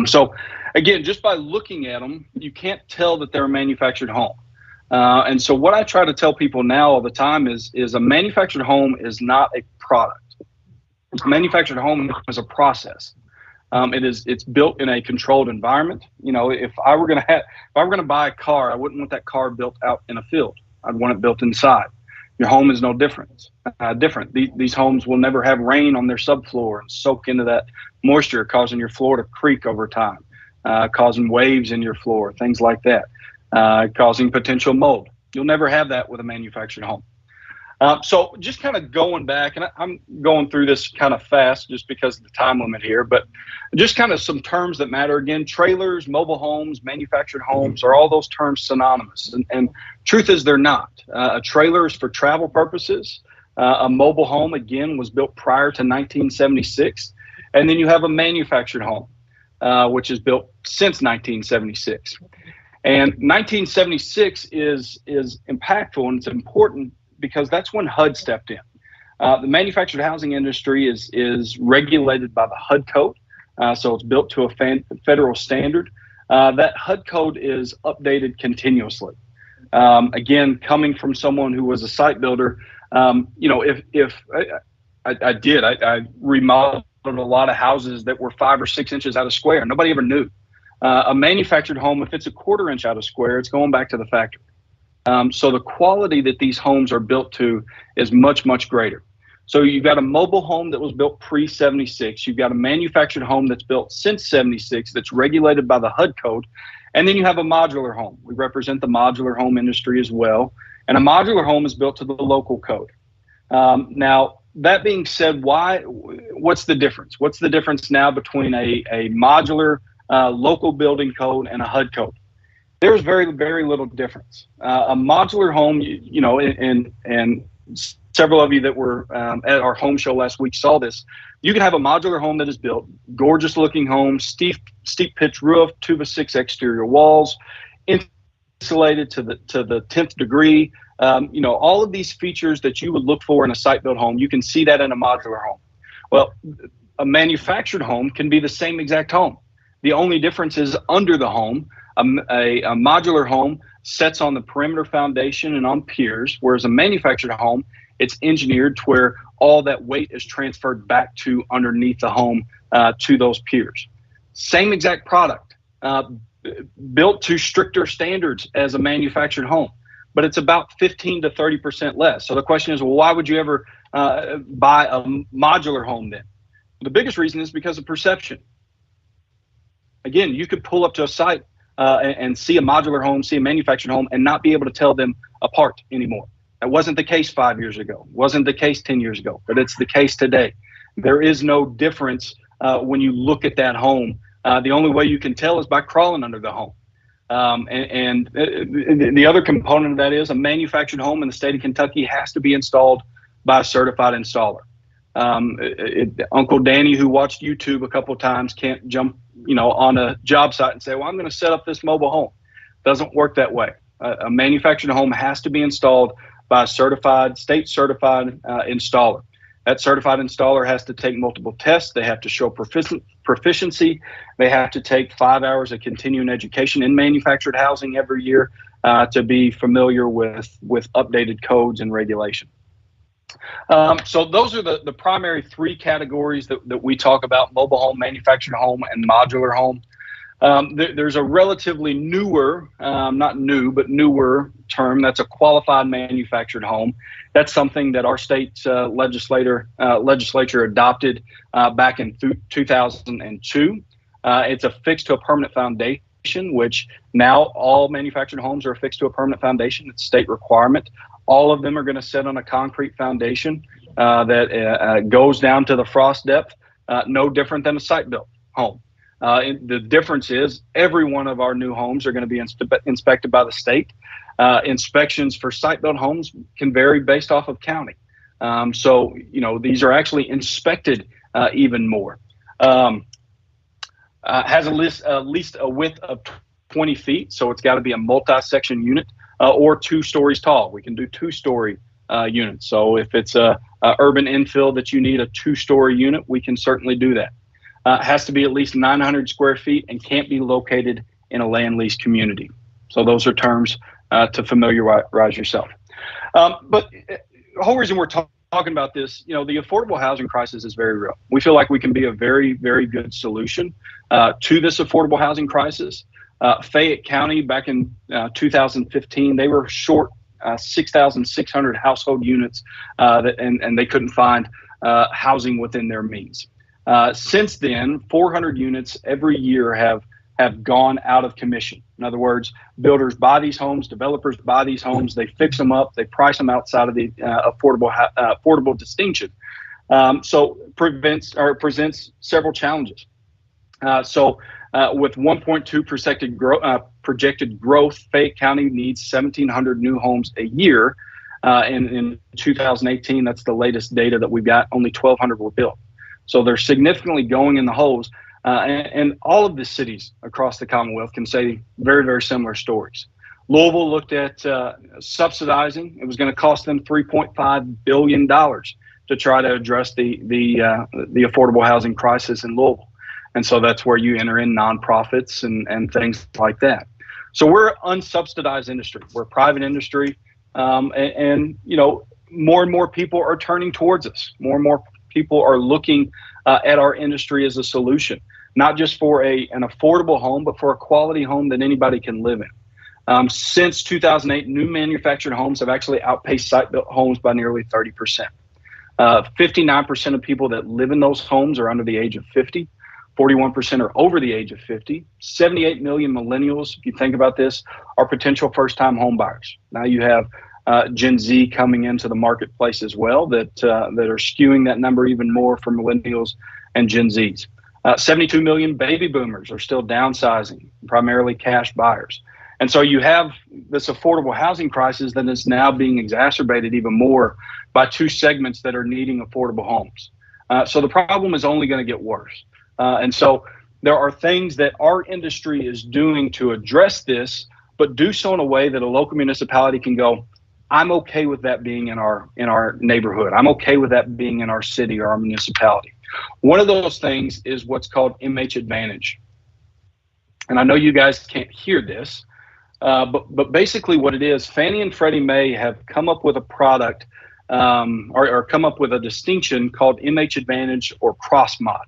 So again, just by looking at them, you can't tell that they're a manufactured home. And so what I try to tell people now all the time is a manufactured home is not a product. A manufactured home is a process. It's built in a controlled environment. If I were going to buy a car, I wouldn't want that car built out in a field. I'd want it built inside. Your home is no different. These homes will never have rain on their subfloor and soak into that moisture, causing your floor to creak over time, causing waves in your floor, things like that, causing potential mold. You'll never have that with a manufactured home. So just kind of going back, and I'm going through this kind of fast just because of the time limit here, but just kind of some terms that matter. Again, trailers, mobile homes, manufactured homes, are all those terms synonymous? And truth is they're not. A trailer is for travel purposes. A mobile home, again, was built prior to 1976. And then you have a manufactured home, which is built since 1976. And 1976 is impactful, and it's important because that's when HUD stepped in. The manufactured housing industry is regulated by the HUD code, so it's built to a federal standard. That HUD code is updated continuously. Again, coming from someone who was a site builder, if I remodeled a lot of houses that were 5 or 6 inches out of square. Nobody ever knew. A manufactured home, if it's a 1/4 inch out of square, it's going back to the factory. So the quality that these homes are built to is much, much greater. So you've got a mobile home that was built pre-76. You've got a manufactured home that's built since 76 that's regulated by the HUD code. And then you have a modular home. We represent the modular home industry as well. And a modular home is built to the local code. Now, that being said, what's the difference? What's the difference now between a modular local building code and a HUD code? There's very, very little difference. A modular home, and several of you that were at our home show last week saw this. You can have a modular home that is built, gorgeous looking home, steep pitch roof, 2x6 exterior walls, insulated to the 10th degree. All of these features that you would look for in a site built home, you can see that in a modular home. Well, a manufactured home can be the same exact home. The only difference is under the home. A modular home sets on the perimeter foundation and on piers, whereas a manufactured home, it's engineered to where all that weight is transferred back to underneath the home to those piers. Same exact product, built to stricter standards as a manufactured home, but it's about 15 to 30% less. So the question is, well, why would you ever buy a modular home then? The biggest reason is because of perception. Again, you could pull up to a site and see a modular home, see a manufactured home, and not be able to tell them apart anymore. That wasn't the case 5 years ago, wasn't the case 10 years ago, but it's the case today. There is no difference when you look at that home. The only way you can tell is by crawling under the home. And the other component of that is a manufactured home in the state of Kentucky has to be installed by a certified installer. Uncle Danny, who watched YouTube a couple of times, can't jump on a job site and say, well, I'm going to set up this mobile home. Doesn't work that way. A manufactured home has to be installed by a state certified installer. That certified installer has to take multiple tests. They have to show proficiency. They have to take 5 hours of continuing education in manufactured housing every year to be familiar with updated codes and regulation. So those are the primary three categories that we talk about: mobile home, manufactured home, and modular home. There's a relatively newer, not new, but newer term. That's a qualified manufactured home. That's something that our state legislature adopted back in 2002. It's affixed to a permanent foundation, which now all manufactured homes are affixed to a permanent foundation. It's a state requirement. All of them are going to sit on a concrete foundation that goes down to the frost depth, no different than a site-built home. The difference is every one of our new homes are going to be inspected by the state. Inspections for site-built homes can vary based off of county. So, these are actually inspected even more. Has at least a width of 20 feet, so it's got to be a multi-section unit or 2 stories tall. We can do 2-story units. So if it's a urban infill that you need a 2-story unit, we can certainly do that. Has to be at least 900 square feet and can't be located in a land lease community. So those are terms to familiarize yourself. But the whole reason we're talking about this, the affordable housing crisis is very real. We feel like we can be a very, very good solution to this affordable housing crisis. Fayette County back in 2015, they were short 6,600 household units and they couldn't find housing within their means. Since then, 400 units every year have gone out of commission. In other words, builders buy these homes, developers buy these homes, they fix them up, they price them outside of the affordable distinction. So presents several challenges. With 1.2% projected growth, Fayette County needs 1,700 new homes a year. In 2018, that's the latest data that we've got, only 1,200 were built. So they're significantly going in the holes. And all of the cities across the Commonwealth can say very, very similar stories. Louisville looked at subsidizing. It was going to cost them $3.5 billion to try to address the affordable housing crisis in Louisville. And so that's where you enter in nonprofits and things like that. So we're an unsubsidized industry. We're a private industry. And more and more people are turning towards us. More and more people are looking at our industry as a solution, not just for an affordable home, but for a quality home that anybody can live in. Since 2008, new manufactured homes have actually outpaced site-built homes by nearly 30%. 59% of people that live in those homes are under the age of 50. 41% are over the age of 50. 78 million millennials, if you think about this, are potential first-time home buyers. Now you have Gen Z coming into the marketplace as well that are skewing that number even more for millennials and Gen Zs. 72 million baby boomers are still downsizing, primarily cash buyers. And so you have this affordable housing crisis that is now being exacerbated even more by 2 segments that are needing affordable homes. So the problem is only going to get worse. And so there are things that our industry is doing to address this, but do so in a way that a local municipality can go, I'm okay with that being in our neighborhood. I'm okay with that being in our city or our municipality. One of those things is what's called MH Advantage. And I know you guys can't hear this, but basically what it is, Fannie and Freddie Mae have come up with a product or come up with a distinction called MH Advantage or cross-mod.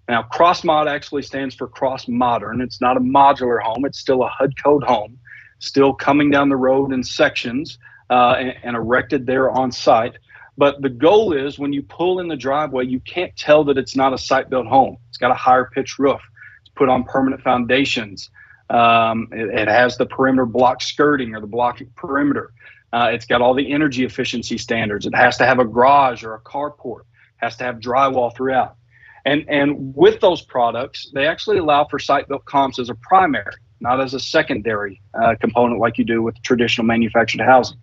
Now, cross-mod actually stands for cross-modern. It's not a modular home. It's still a HUD code home, still coming down the road in sections and erected there on site. But the goal is when you pull in the driveway, you can't tell that it's not a site-built home. It's got a higher pitch roof. It's put on permanent foundations. It has the perimeter block skirting or the block perimeter. It's got all the energy efficiency standards. It has to have a garage or a carport. It has to have drywall throughout. And with those products, they actually allow for site-built comps as a primary, not as a secondary component like you do with traditional manufactured housing.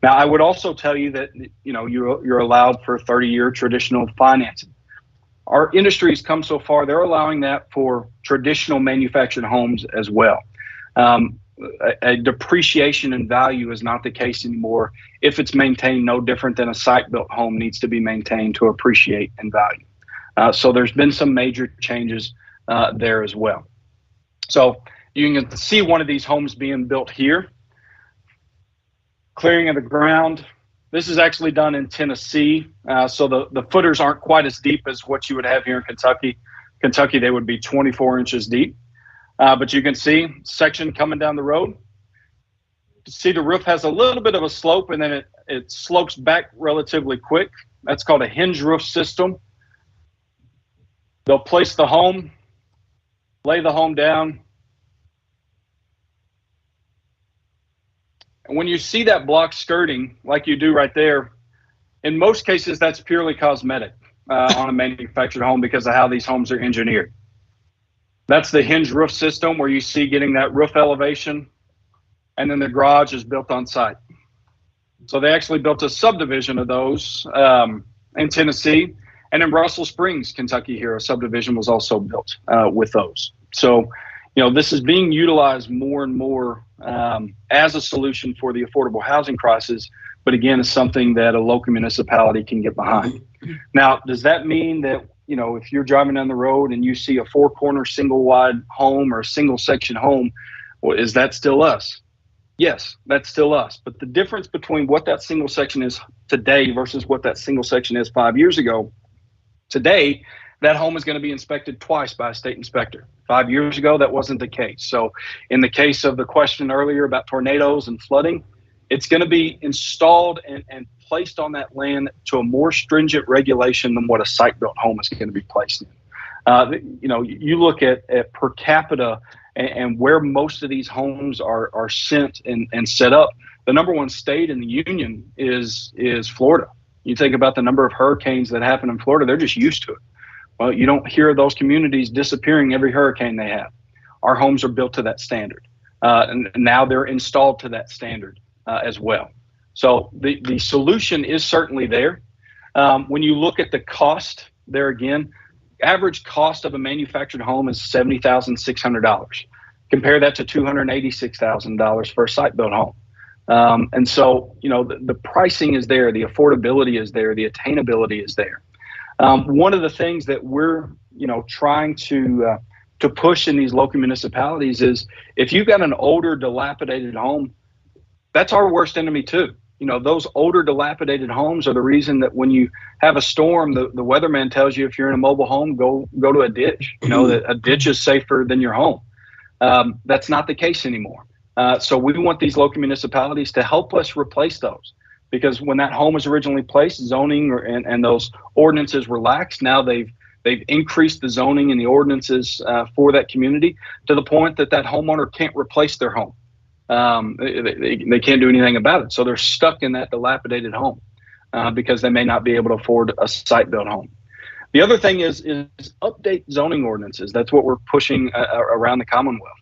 Now, I would also tell you that you're allowed for 30-year traditional financing. Our industry has come so far; they're allowing that for traditional manufactured homes as well. a depreciation in value is not the case anymore if it's maintained no different than a site-built home needs to be maintained to appreciate in value. So there's been some major changes there as well. So you can see one of these homes being built here. Clearing of the ground. This is actually done in Tennessee. So the footers aren't quite as deep as what you would have here in Kentucky. Kentucky, they would be 24 inches deep. But you can see section coming down the road. You see the roof has a little bit of a slope, and then it slopes back relatively quick. That's called a hinge roof system. They'll place the home, lay the home down. And when you see that block skirting, like you do right there, in most cases, that's purely cosmetic on a manufactured home because of how these homes are engineered. That's the hinge roof system where you see getting that roof elevation, and then the garage is built on site. So they actually built a subdivision of those in Tennessee, and in Russell Springs, Kentucky here, a subdivision was also built with those. So, this is being utilized more and more as a solution for the affordable housing crisis, but again, it's something that a local municipality can get behind. Now, does that mean that, if you're driving down the road and you see a four-corner single-wide home or a single-section home, well, is that still us? Yes, that's still us. But the difference between what that single section is today versus what that single section is 5 years ago, today, that home is going to be inspected twice by a state inspector. 5 years ago, that wasn't the case. So in the case of the question earlier about tornadoes and flooding, it's going to be installed and placed on that land to a more stringent regulation than what a site-built home is going to be placed in. You look at per capita and where most of these homes are sent and set up, the number one state in the union is Florida. You think about the number of hurricanes that happen in Florida, they're just used to it. Well, you don't hear those communities disappearing every hurricane they have. Our homes are built to that standard. And now they're installed to that standard as well. So the solution is certainly there. When you look at the cost there again, average cost of a manufactured home is $70,600. Compare that to $286,000 for a site-built home. And so, the pricing is there, the affordability is there, the attainability is there. One of the things that we're, trying to push in these local municipalities is if you've got an older, dilapidated home, that's our worst enemy too. Those older, dilapidated homes are the reason that when you have a storm, the weatherman tells you if you're in a mobile home, go to a ditch. That a ditch is safer than your home. That's not the case anymore. So we want these local municipalities to help us replace those, because when that home was originally placed, zoning and those ordinances relaxed. Now they've increased the zoning and the ordinances for that community to the point that homeowner can't replace their home. They can't do anything about it. So they're stuck in that dilapidated home because they may not be able to afford a site-built home. The other thing is update zoning ordinances. That's what we're pushing around the Commonwealth.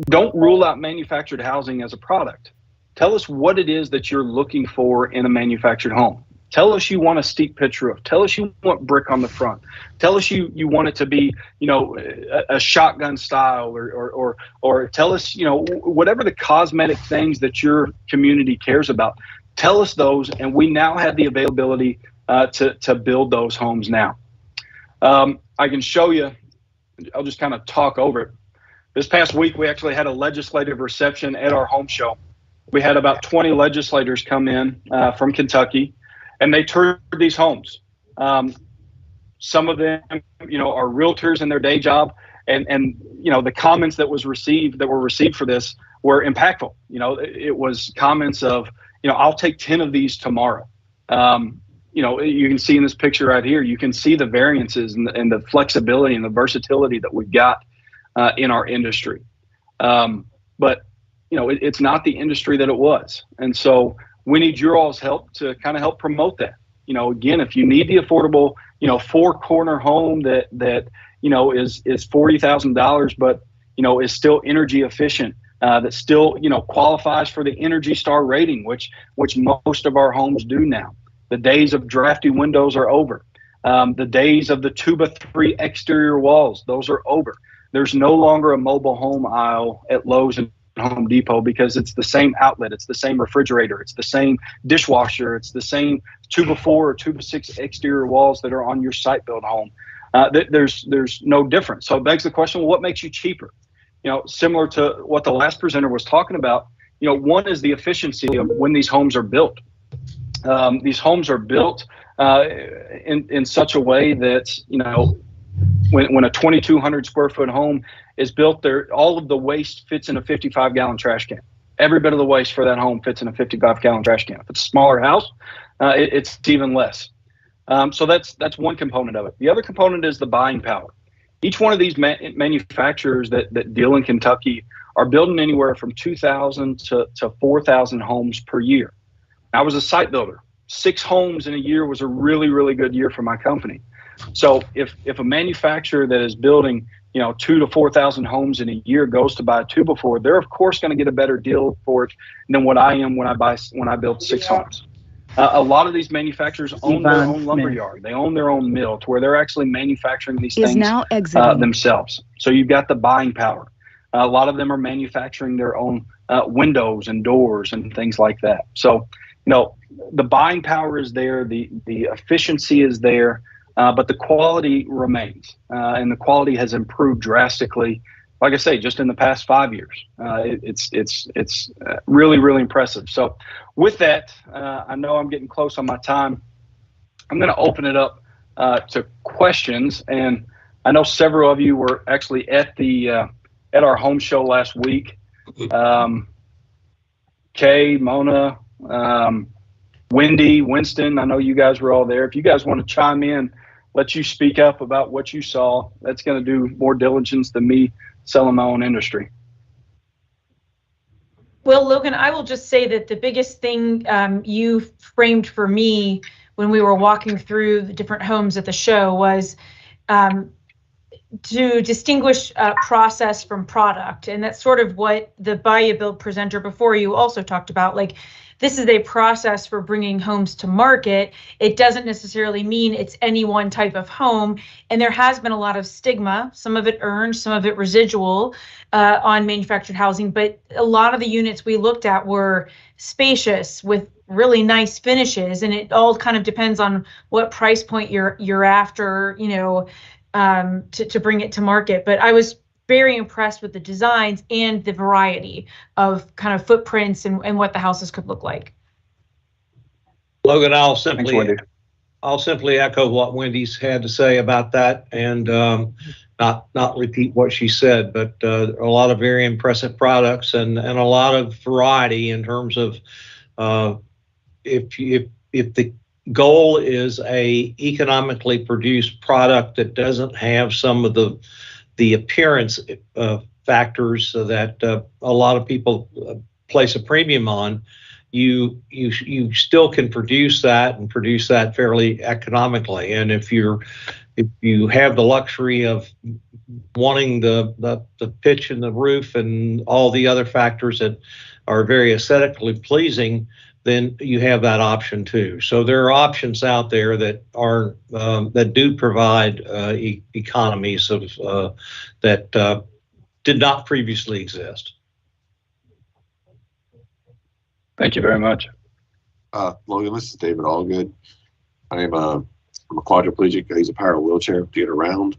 Don't rule out manufactured housing as a product. Tell us what it is that you're looking for in a manufactured home. Tell us you want a steep pitch roof. Tell us you want brick on the front. Tell us you want it to be, a shotgun style or tell us, whatever the cosmetic things that your community cares about. Tell us those, and we now have the availability to build those homes now. I can show you, I'll just kind of talk over it. This past week, we actually had a legislative reception at our home show. We had about 20 legislators come in from Kentucky, and they toured these homes. Some of them, are realtors in their day job, and the comments that were received for this were impactful. It was comments of, I'll take 10 of these tomorrow. You can see in this picture right here, you can see the variances and the flexibility and the versatility that we've got in our industry. But it's not the industry that it was. And so we need your all's help to kind of help promote that. Again, if you need the affordable, four-corner home that is $40,000, but, is still energy efficient, that still, qualifies for the Energy Star rating, which most of our homes do now. The days of drafty windows are over. The days of the 2x3 exterior walls, those are over. There's no longer a mobile home aisle at Lowe's and Home Depot because it's the same outlet, it's the same refrigerator, it's the same dishwasher, it's the same 2x4 or 2x6 exterior walls that are on your site-built home. There's no difference. So it begs the question, well, what makes you cheaper? Similar to what the last presenter was talking about, one is the efficiency of when these homes are built. These homes are built in such a way that, when a 2,200 square foot home is built, there, all of the waste fits in a 55-gallon trash can. Every bit of the waste for that home fits in a 55-gallon trash can. If it's a smaller house, it's even less. So that's one component of it. The other component is the buying power. Each one of these manufacturers that deal in Kentucky are building anywhere from 2,000 to 4,000 homes per year. I was a site builder. 6 homes in a year was a really, really good year for my company. So if a manufacturer that is building 2,000 to 4,000 homes in a year goes to buy a 2x4, they're of course going to get a better deal for it than what I am when I build 6 homes. A lot of these manufacturers own their own lumber yard. They own their own mill to where they're actually manufacturing these things themselves. So you've got the buying power. A lot of them are manufacturing their own windows and doors and things like that. So, the buying power is there, the efficiency is there, but the quality remains, and the quality has improved drastically. Like I say, just in the past 5 years, it's really, really impressive. So with that, I know I'm getting close on my time. I'm going to open it up to questions, and I know several of you were actually at our home show last week. Kay, Mona, Wendy, Winston, I know you guys were all there. If you guys want to chime in, let you speak up about what you saw. That's going to do more diligence than me selling my own industry. Well, Logan, I will just say that the biggest thing you framed for me when we were walking through the different homes at the show was to distinguish process from product. And that's sort of what the Buy You Build presenter before you also talked about. Like, this is a process for bringing homes to market. It doesn't necessarily mean it's any one type of home. And there has been a lot of stigma, some of it earned, some of it residual on manufactured housing. But a lot of the units we looked at were spacious with really nice finishes. And it all kind of depends on what price point you're after, to bring it to market. But I was very impressed with the designs and the variety of kind of footprints and what the houses could look like. Logan, I'll simply echo what Wendy's had to say about that, and not repeat what she said, but a lot of very impressive products and a lot of variety in terms of if the goal is a economically produced product that doesn't have some of the appearance factors that a lot of people place a premium on, you still can produce that fairly economically. And if you have the luxury of wanting the pitch and the roof and all the other factors that are very aesthetically pleasing, then you have that option too. So there are options out there that are that do provide economies of that did not previously exist. Thank you very much. Logan, this is David Allgood. I'm a quadriplegic. I use a power wheelchair to get around.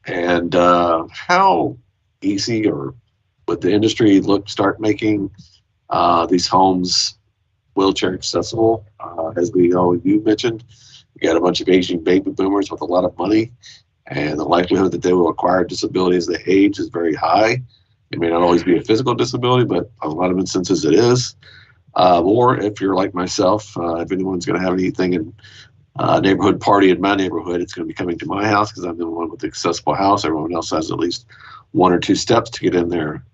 And how easy or would the industry start making these homes wheelchair accessible? As we know, you mentioned, you got a bunch of aging baby boomers with a lot of money, and the likelihood that they will acquire disability as they age is very high. It may not always be a physical disability, but in a lot of instances it is. Or if you're like myself, if anyone's going to have anything in a neighborhood party in my neighborhood, it's going to be coming to my house because I'm the one with the accessible house. Everyone else has at least 1 or 2 steps to get in their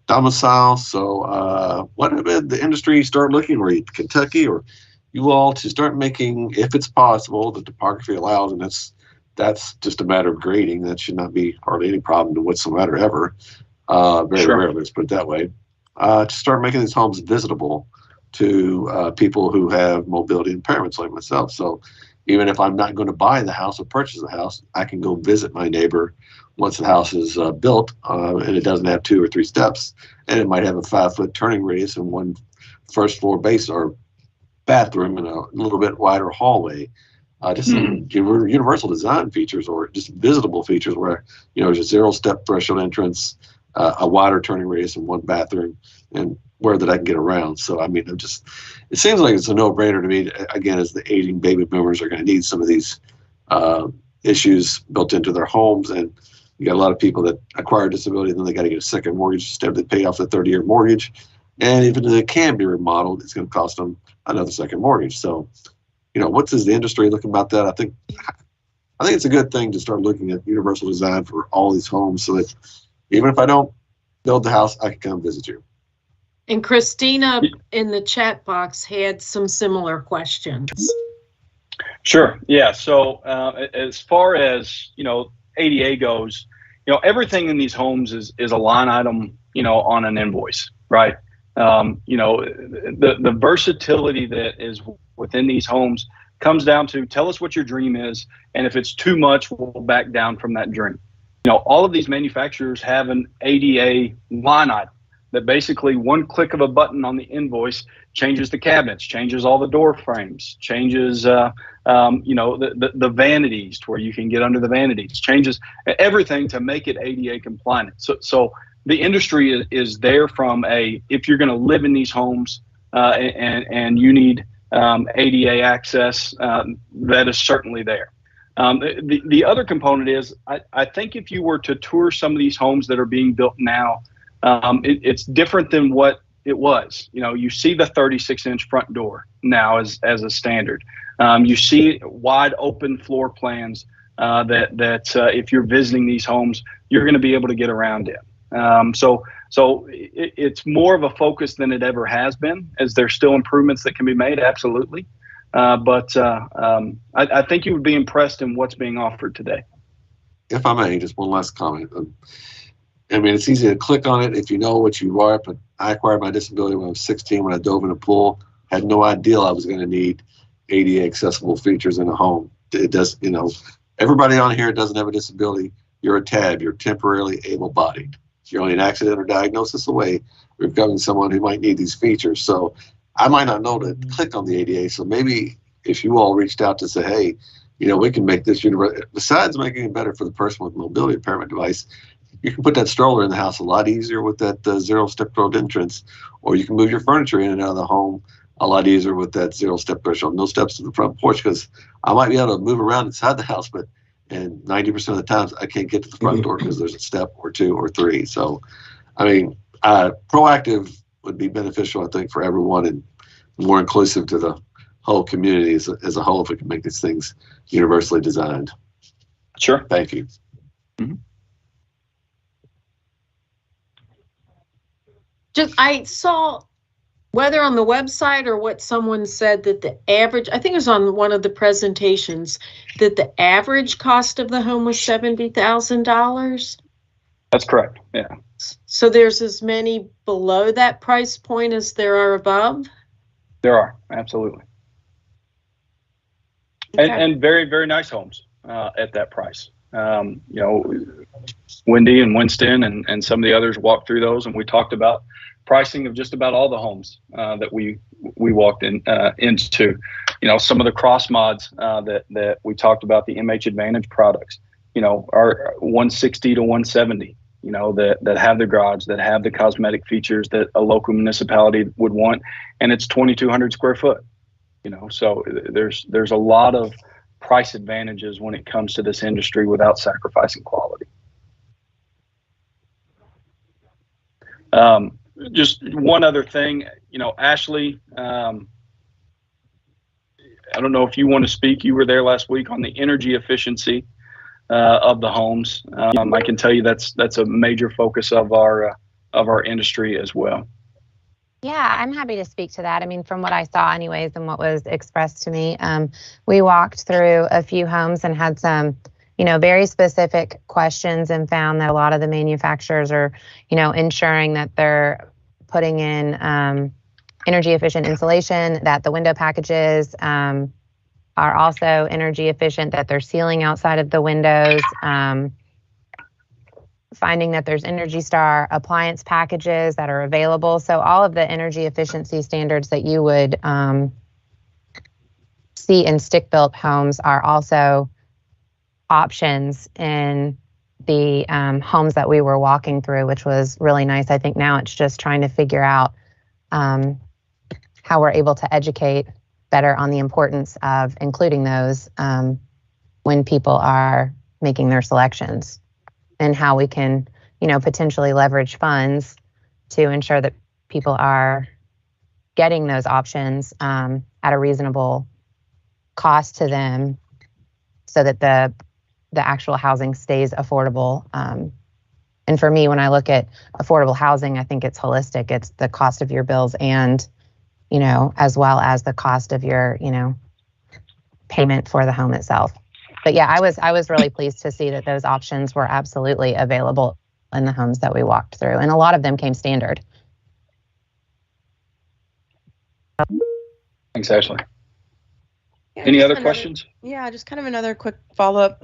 domicile. So what did the industry start looking, or Kentucky or you all, to start making, if it's possible, the topography allows, and that's just a matter of grading. That should not be hardly any problem to whatsoever ever. Very rarely, let's put it that way. To start making these homes visitable to people who have mobility impairments like myself. So even if I'm not going to buy the house or purchase the house, I can go visit my neighbor once the house is built, and it doesn't have 2 or 3 steps, and it might have a 5-foot turning radius and 1 first floor base or bathroom and a little bit wider hallway. Just some universal design features or just visitable features where, there's a 0-step threshold entrance, a wider turning radius and 1 bathroom, and where that I can get around. So, I mean, it seems like it's a no-brainer to me, again, as the aging baby boomers are going to need some of these issues built into their homes. And you got a lot of people that acquire disability and then they got to get a second mortgage instead of pay off the 30-year mortgage. And even if it can be remodeled, it's going to cost them another second mortgage. So, what is the industry looking about that? I think it's a good thing to start looking at universal design for all these homes so that even if I don't build the house, I can come visit you. And Christina in the chat box had some similar questions. Sure. Yeah. So as far as, ADA goes, everything in these homes is a line item, on an invoice, right? The versatility that is within these homes comes down to tell us what your dream is. And if it's too much, we'll back down from that dream. All of these manufacturers have an ADA line item that basically one click of a button on the invoice changes the cabinets, changes all the door frames, changes, the vanities to where you can get under the vanities, changes everything to make it ADA compliant. So the industry is there from if you're going to live in these homes and you need ADA access, that is certainly there. The other component is I think if you were to tour some of these homes that are being built now, it's different than what it was. You see the 36-inch front door now as a standard. You see wide open floor plans that if you're visiting these homes, you're going to be able to get around in. So it's more of a focus than it ever has been, as there's still improvements that can be made, absolutely. But I think you would be impressed in what's being offered today. If I may, just one last comment. I mean, it's easy to click on it if you know what you are, but I acquired my disability when I was 16 when I dove in a pool. Had no idea I was going to need ADA accessible features in a home. It does, everybody on here doesn't have a disability. You're a TAB. You're temporarily able-bodied. You're only an accident or diagnosis away from becoming someone who might need these features. So I might not know to click on the ADA. So maybe if you all reached out to say, hey, we can make this universal, besides making it better for the person with mobility impairment device, you can put that stroller in the house a lot easier with that 0-step road entrance, or you can move your furniture in and out of the home a lot easier with that 0-step threshold. No steps to the front porch, because I might be able to move around inside the house, but and 90% of the times I can't get to the front door because there's a step or 2 or 3. So, I mean, proactive would be beneficial, I think, for everyone and more inclusive to the whole community as a whole if we can make these things universally designed. Sure. Thank you. Mm-hmm. I saw whether on the website or what someone said that the average, I think it was on one of the presentations, that the average cost of the home was $70,000. That's correct. Yeah. So there's as many below that price point as there are above? There are, absolutely. Okay. And very, very nice homes at that price. Wendy and Winston and some of the others walked through those, and we talked about pricing of just about all the homes that we walked into. Some of the cross mods that we talked about, the MH Advantage products, are 160 to 170. That have the garage, that have the cosmetic features that a local municipality would want, and it's 2,200 square foot. So there's a lot of price advantages when it comes to this industry without sacrificing quality. Just one other thing, Ashley, I don't know if you want to speak. You were there last week on the energy efficiency of the homes. I can tell you that's a major focus of our industry as well. Yeah, I'm happy to speak to that. I mean, from what I saw anyways and what was expressed to me, we walked through a few homes and had some, very specific questions and found that a lot of the manufacturers are, ensuring that they're putting in energy efficient insulation, that the window packages are also energy efficient, that they're sealing outside of the windows, finding that there's Energy Star appliance packages that are available. So all of the energy efficiency standards that you would see in stick-built homes are also options in the homes that we were walking through, which was really nice. I think now it's just trying to figure out how we're able to educate better on the importance of including those when people are making their selections, and how we can, potentially leverage funds to ensure that people are getting those options at a reasonable cost to them, so that the actual housing stays affordable. And for me, when I look at affordable housing, I think it's holistic. It's the cost of your bills and, as well as the cost of your, payment for the home itself. But yeah, I was really pleased to see that those options were absolutely available in the homes that we walked through. And a lot of them came standard. Thanks, Ashley. Any other questions? Yeah, just kind of another quick follow-up.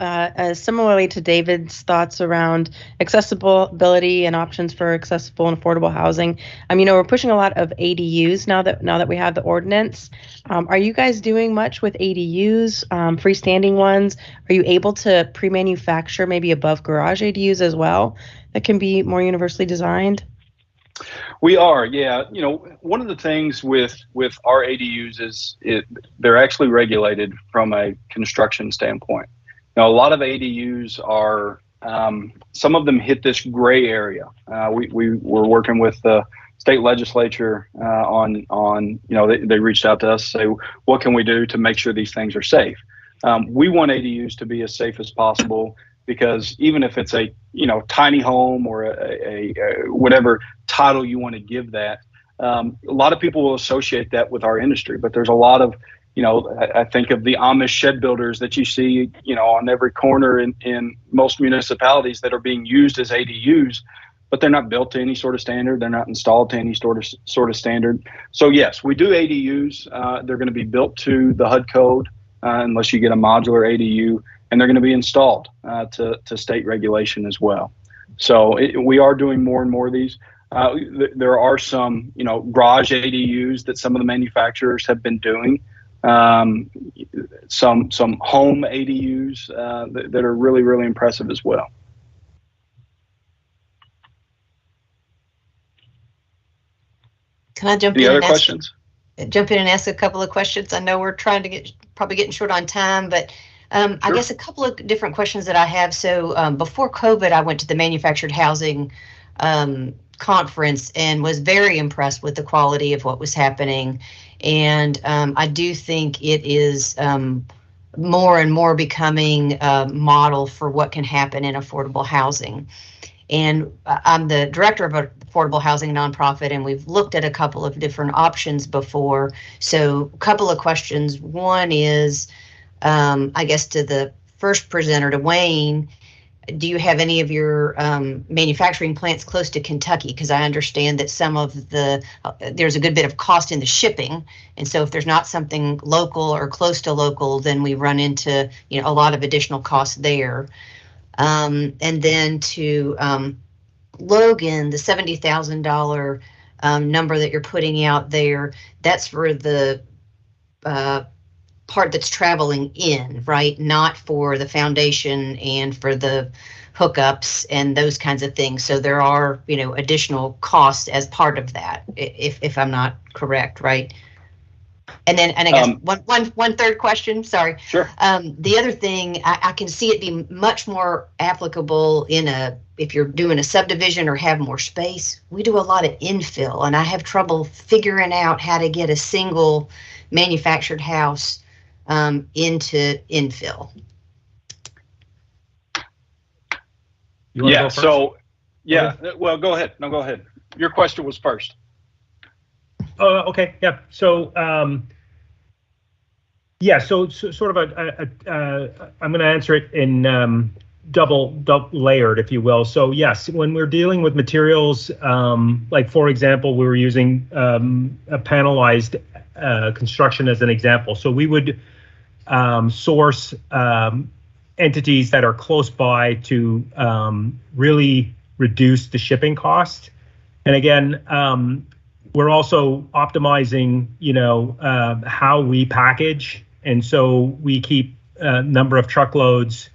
Similarly to David's thoughts around accessibility and options for accessible and affordable housing. We're pushing a lot of ADUs now that we have the ordinance. Are you guys doing much with ADUs, freestanding ones? Are you able to pre-manufacture maybe above garage ADUs as well that can be more universally designed? We are, yeah. One of the things with our ADUs is they're actually regulated from a construction standpoint. Now, a lot of ADUs are, some of them hit this gray area. We were working with the state legislature they reached out to us to say, what can we do to make sure these things are safe? We want ADUs to be as safe as possible, because even if it's a tiny home or a whatever title you want to give that, a lot of people will associate that with our industry. But there's a lot of, I think of the Amish shed builders that you see, on every corner in most municipalities that are being used as ADUs, but they're not built to any sort of standard. They're not installed to any sort of standard. So yes, we do ADUs. They're going to be built to the HUD code unless you get a modular ADU. And they're going to be installed to state regulation as well. So we are doing more and more of these. There are some, garage ADUs that some of the manufacturers have been doing. Some home ADUs that are really, really impressive as well. Can I jump Any in other and questions? Jump in and ask a couple of questions? I know we're trying to probably getting short on time, but Sure. I guess a couple of different questions that I have. So before COVID, I went to the manufactured housing conference and was very impressed with the quality of what was happening. And I do think it is more and more becoming a model for what can happen in affordable housing. And I'm the director of an affordable housing nonprofit, and we've looked at a couple of different options before. So a couple of questions. One is, I guess to the first presenter, to Wayne, do you have any of your manufacturing plants close to Kentucky? Because I understand that some of there's a good bit of cost in the shipping. And so if there's not something local or close to local, then we run into a lot of additional costs there. And then to Logan, the $70,000 number that you're putting out there, that's for the part that's traveling in, right? Not for the foundation and for the hookups and those kinds of things. So there are, additional costs as part of that, if I'm not correct, right? And then, and I guess one third question, sorry. Sure. The other thing, I can see it be much more applicable if you're doing a subdivision or have more space. We do a lot of infill, and I have trouble figuring out how to get a single manufactured house into infill. Yeah. So, yeah. Well, go ahead. No, go ahead. Your question was first. Oh, okay. Yeah. So, so sort of I'm going to answer it in double layered, if you will. So yes, when we're dealing with materials, like for example, we were using a panelized construction as an example. So we would source entities that are close by to really reduce the shipping cost. And again, we're also optimizing, how we package. And so we keep a number of truckloads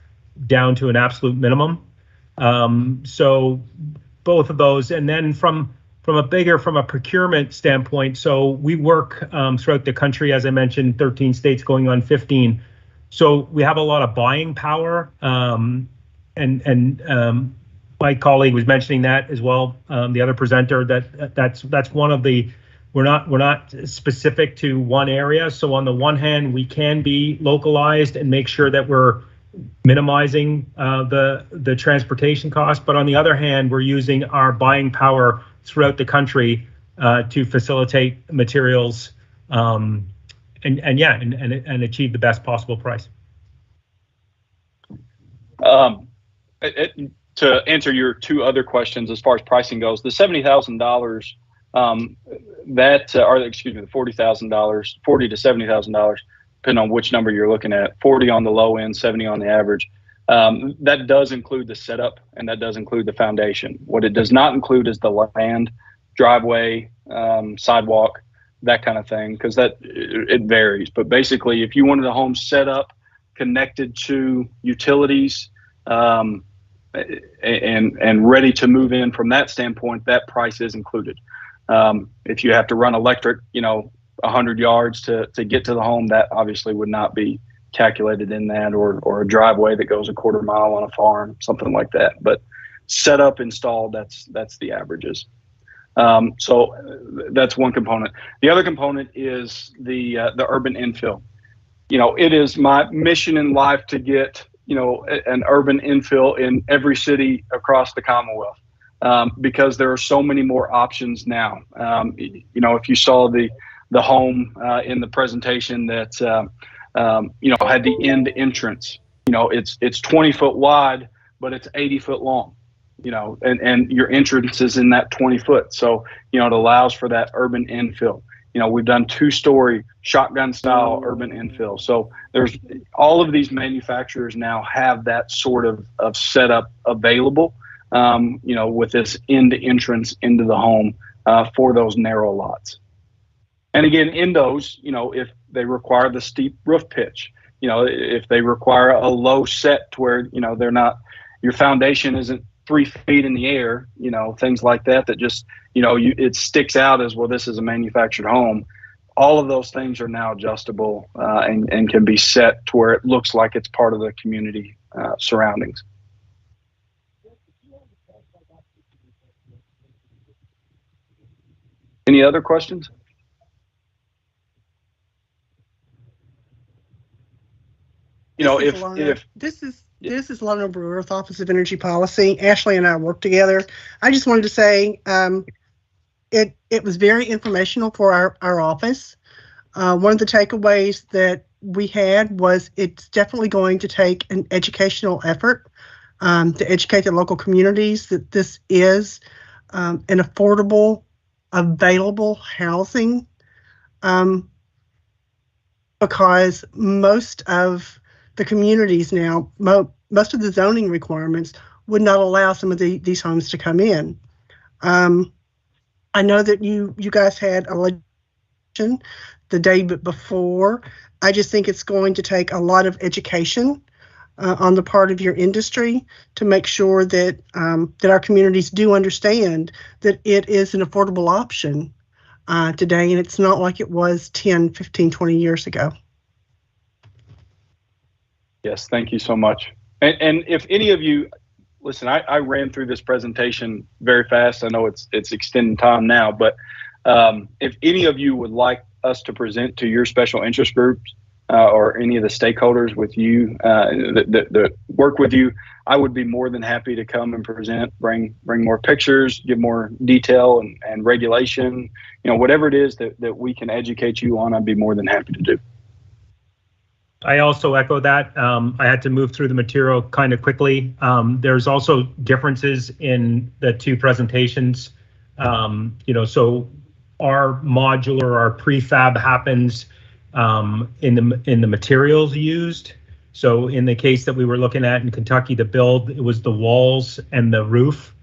down to an absolute minimum. So both of those. And then from a procurement standpoint, so we work throughout the country, as I mentioned, 13 states going on 15. So we have a lot of buying power. My colleague was mentioning that as well. The other presenter, that's one of the, we're not specific to one area. So on the one hand, we can be localized and make sure that we're minimizing the transportation costs. But on the other hand, we're using our buying power throughout the country to facilitate materials and achieve the best possible price. To answer your two other questions, as far as pricing goes, the $70,000, the $40,000, $40,000 to $70,000, depending on which number you're looking at, 40 on the low end, 70 on the average. That does include the setup, and that does include the foundation. What it does not include is the land, driveway, sidewalk, that kind of thing, because it varies. But basically, if you wanted a home set up, connected to utilities, and ready to move in from that standpoint, that price is included. If you have to run electric, 100 yards to get to the home, that obviously would not be calculated in that, or a driveway that goes a quarter mile on a farm, something like that. But set up, installed, that's the averages. So that's one component. The other component is the urban infill. It is my mission in life to get an urban infill in every city across the Commonwealth, because there are so many more options now. If you saw the home in the presentation that had the end entrance, it's 20 foot wide, but it's 80 foot long, and your entrance is in that 20 foot. So, it allows for that urban infill. We've done 2-story shotgun style urban infill. So there's all of these manufacturers now have that sort of setup available, with this end entrance into the home for those narrow lots. And again, in those, if they require the steep roof pitch, if they require a low set to where, they're not, your foundation isn't 3 feet in the air, things like that just, it sticks out as, well, this is a manufactured home. All of those things are now adjustable and can be set to where it looks like it's part of the community surroundings. Any other questions? This is Lana Brewer with Office of Energy Policy. Ashley and I work together. I just wanted to say it was very informational for our office. One of the takeaways that we had was it's definitely going to take an educational effort to educate the local communities that this is an affordable, available housing, because most of the communities now, most of the zoning requirements would not allow some of these homes to come in. I know that you guys had a election the day before. I just think it's going to take a lot of education on the part of your industry to make sure that that our communities do understand that it is an affordable option today, and it's not like it was 10, 15, 20 years ago. Yes, thank you so much. And if any of you, listen, I ran through this presentation very fast. I know it's extending time now, but if any of you would like us to present to your special interest groups or any of the stakeholders with you that work with you, I would be more than happy to come and present, bring more pictures, give more detail and regulation, whatever it is that we can educate you on, I'd be more than happy to do. I also echo that. I had to move through the material kind of quickly. There's also differences in the two presentations. So our modular, our prefab happens in the materials used. So in the case that we were looking at in Kentucky, the build, it was the walls and the roof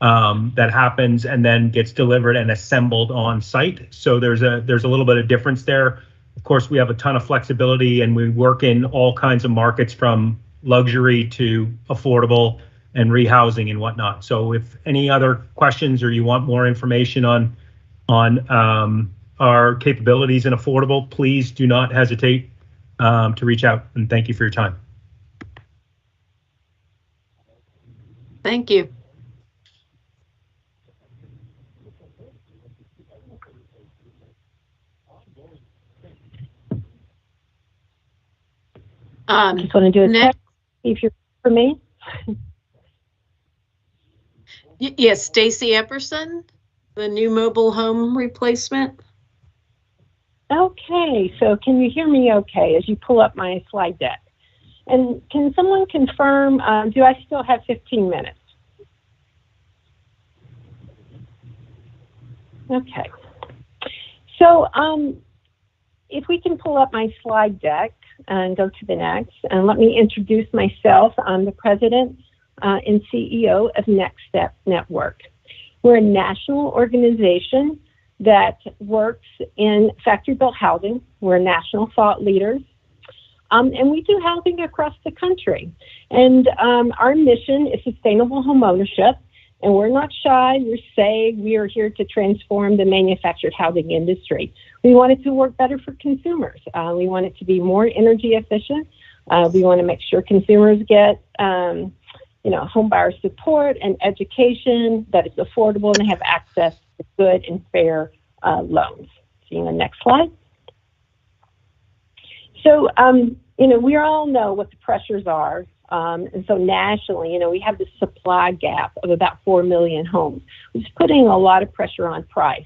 that happens and then gets delivered and assembled on site. So there's a little bit of difference there. Of course, we have a ton of flexibility and we work in all kinds of markets from luxury to affordable and rehousing and whatnot. So if any other questions or you want more information on our capabilities in affordable, please do not hesitate to reach out, and thank you for your time. Thank you. Just want to do a check, see if you're for me. Yes, Stacy Epperson, the new mobile home replacement. Okay, so can you hear me okay as you pull up my slide deck? And can someone confirm, do I still have 15 minutes? Okay. So if we can pull up my slide deck and go to the next, and let me introduce myself. I'm the president and CEO of Next Step Network. We're a national organization that works in factory-built housing. We're national thought leaders. And we do housing across the country. And our mission is sustainable home ownership. And we're not shy. We say we are here to transform the manufactured housing industry. We want it to work better for consumers. We want it to be more energy efficient. We want to make sure consumers get home buyer support and education, that it's affordable, and they have access to good and fair loans. Seeing the next slide. So, we all know what the pressures are. And so nationally, we have this supply gap of about 4 million homes, which is putting a lot of pressure on price.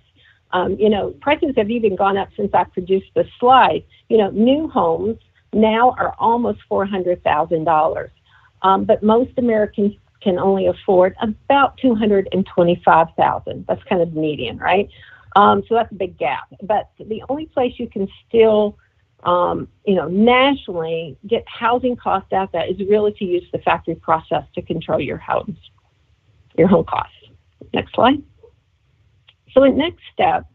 Prices have even gone up since I produced this slide. New homes now are almost $400,000. But most Americans can only afford about $225,000. That's kind of the median, right? So that's a big gap. But the only place you can still nationally get housing costs out there is really to use the factory process to control your home costs. Next slide. So in Next Step,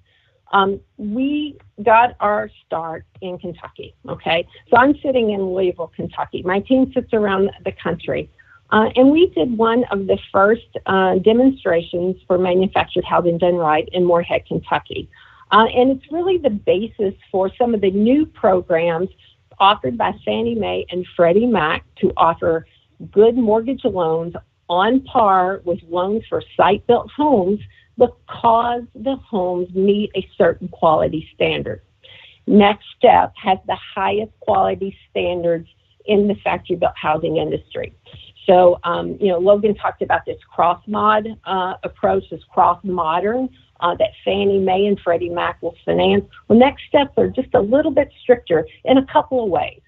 we got our start in Kentucky, okay? So I'm sitting in Louisville, Kentucky. My team sits around the country. And we did one of the first demonstrations for manufactured housing done right in Morehead, Kentucky. And it's really the basis for some of the new programs offered by Fannie Mae and Freddie Mac to offer good mortgage loans on par with loans for site-built homes because the homes meet a certain quality standard. Next Step has the highest quality standards in the factory-built housing industry. So, Logan talked about this cross-mod approach, this cross-modern that Fannie Mae and Freddie Mac will finance. Well, Next Steps are just a little bit stricter in a couple of ways.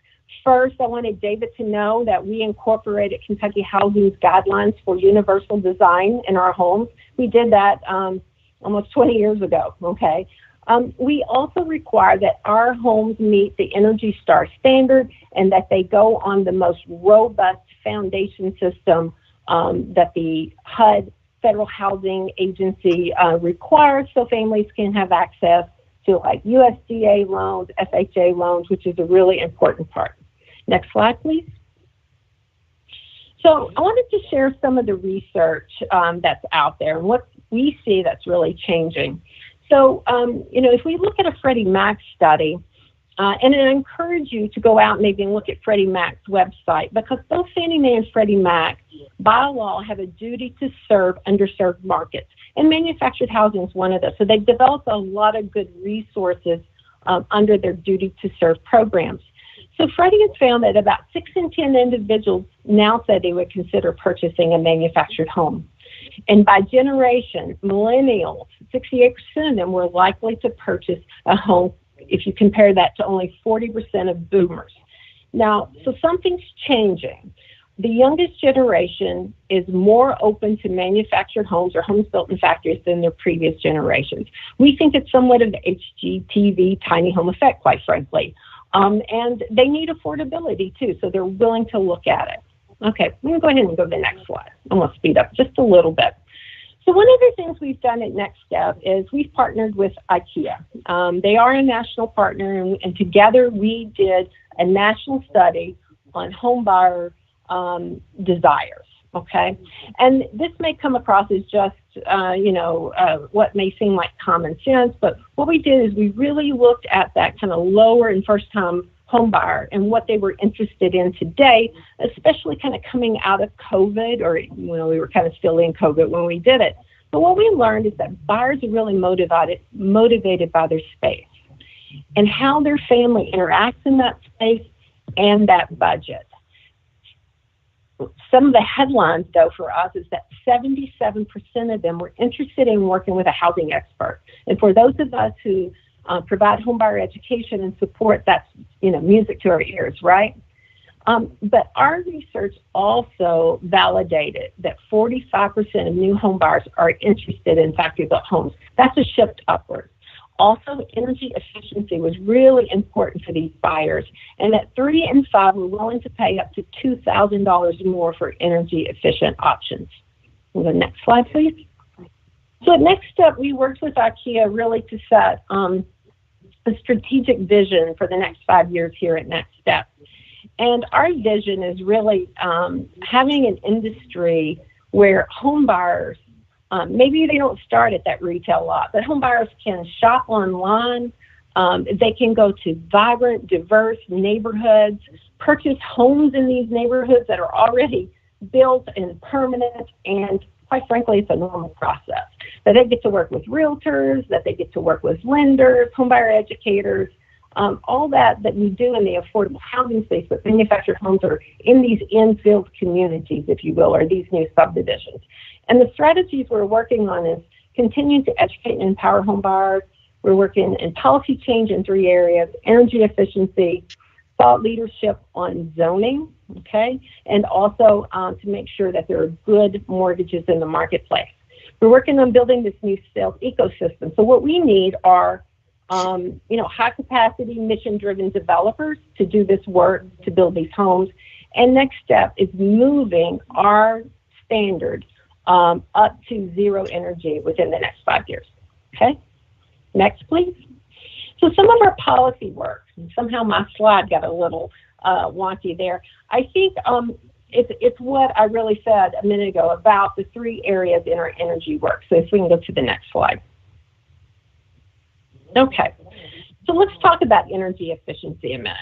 First, I wanted David to know that we incorporated Kentucky Housing's guidelines for universal design in our homes. We did that almost 20 years ago, okay? We also require that our homes meet the Energy Star standard and that they go on the most robust foundation system that the HUD, Federal Housing Agency, requires, so families can have access to like USDA loans, FHA loans, which is a really important part. Next slide, please. So I wanted to share some of the research that's out there and what we see that's really changing. So, if we look at a Freddie Mac study, and I encourage you to go out maybe and look at Freddie Mac's website, because both Fannie Mae and Freddie Mac, by law, have a duty to serve underserved markets. And manufactured housing is one of those. So they've developed a lot of good resources under their duty to serve programs. So Freddie has found that about 6 in 10 individuals now say they would consider purchasing a manufactured home. And by generation, millennials, 68% of them were likely to purchase a home if you compare that to only 40% of boomers. Now, so something's changing. the youngest generation is more open to manufactured homes or homes built in factories than their previous generations. We think it's somewhat of the HGTV tiny home effect, quite frankly. And they need affordability too, so they're willing to look at it. Okay, I'm going to go ahead and go to the next slide. I'm going to speed up just a little bit. So one of the things we've done at Next Step is we've partnered with IKEA. They are a national partner, and together we did a national study on home buyer desires, okay? And this may come across as just, what may seem like common sense, but what we did is we really looked at that kind of lower and first-time home buyer and what they were interested in today, especially kind of coming out of COVID, or we were kind of still in COVID when we did it. But what we learned is that buyers are really motivated by their space and how their family interacts in that space and that budget. Some of the headlines, though, for us is that 77% of them were interested in working with a housing expert. And for those of us who provide homebuyer education and support, that's music to our ears, right? But our research also validated that 45% of new home buyers are interested in factory-built homes. That's a shift upward. Also, energy efficiency was really important for these buyers, and that 3 in 5 were willing to pay up to $2,000 more for energy efficient options. We'll go to the next slide, please. So Next Step, we worked with IKEA really to set a strategic vision for the next 5 years here at Next Step. And our vision is really having an industry where home buyers, maybe they don't start at that retail lot, but home buyers can shop online. They can go to vibrant, diverse neighborhoods, purchase homes in these neighborhoods that are already built and permanent, and quite frankly, it's a normal process. That they get to work with realtors, that they get to work with lenders, homebuyer educators, all that we do in the affordable housing space, but manufactured homes are in these infield communities, if you will, or these new subdivisions. And the strategies we're working on is continuing to educate and empower home buyers. We're working in policy change in 3 areas: energy efficiency, thought leadership on zoning, okay, and also to make sure that there are good mortgages in the marketplace. We're working on building this new sales ecosystem. So what we need are high capacity, mission driven developers to do this work, to build these homes. And Next Step is moving our standard up to zero energy within the next 5 years. Okay, next please. So some of our policy work, and somehow my slide got a little wonky there. I think it's what I really said a minute ago about the 3 areas in our energy work. So if we can go to the next slide. Okay, so let's talk about energy efficiency a minute.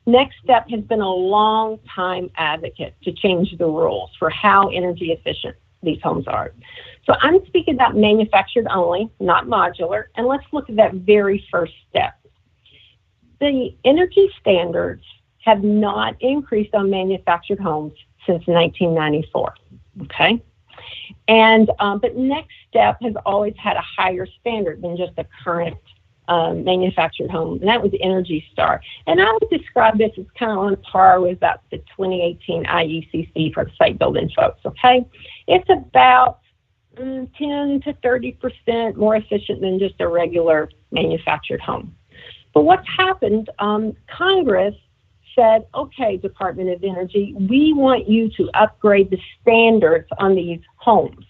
Next Step has been a long time advocate to change the rules for how energy efficient these homes are. So I'm speaking about manufactured only, not modular, and let's look at that very first step. The energy standards have not increased on manufactured homes since 1994, okay? And but Next Step has always had a higher standard than just the current manufactured home, and that was Energy Star. And I would describe this as kind of on par with about the 2018 IECC for the site building folks, okay? It's about 10 to 30% more efficient than just a regular manufactured home. But what's happened, Congress said, okay, Department of Energy, we want you to upgrade the standards on these homes.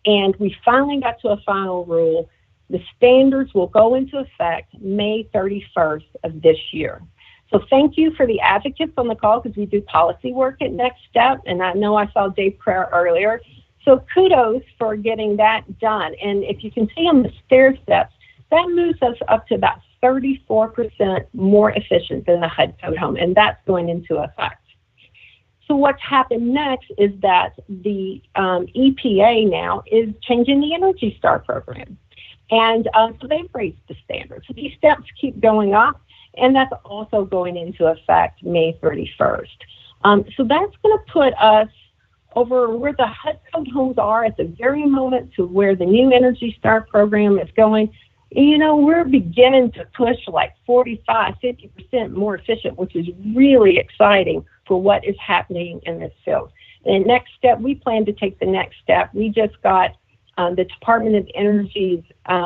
And we finally got to a final rule. The standards will go into effect May 31st of this year. So thank you for the advocates on the call, because we do policy work at Next Step, and I know I saw Dave Prayer earlier. So kudos for getting that done. And if you can see on the stair steps, that moves us up to about 34% more efficient than the HUD code home, and that's going into effect. So what's happened next is that the EPA now is changing the Energy Star program. And so they've raised the standards. So these steps keep going up, and that's also going into effect May 31st. So that's going to put us over where the HUD code homes are at the very moment to where the new Energy Star program is going. You know, we're beginning to push like 45, 50% more efficient, which is really exciting for what is happening in this field. And the next step, we plan to take the next step. We just got the Department of Energy's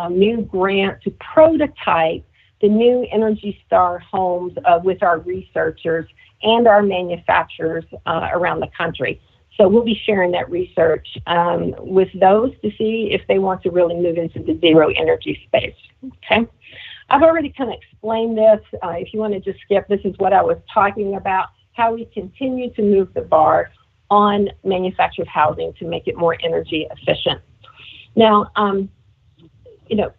new grant to prototype the new Energy Star homes with our researchers and our manufacturers around the country. So we'll be sharing that research with those to see if they want to really move into the zero energy space, okay? I've already kind of explained this. If you want to just skip, this is what I was talking about, how we continue to move the bar on manufactured housing to make it more energy efficient. Now, you know,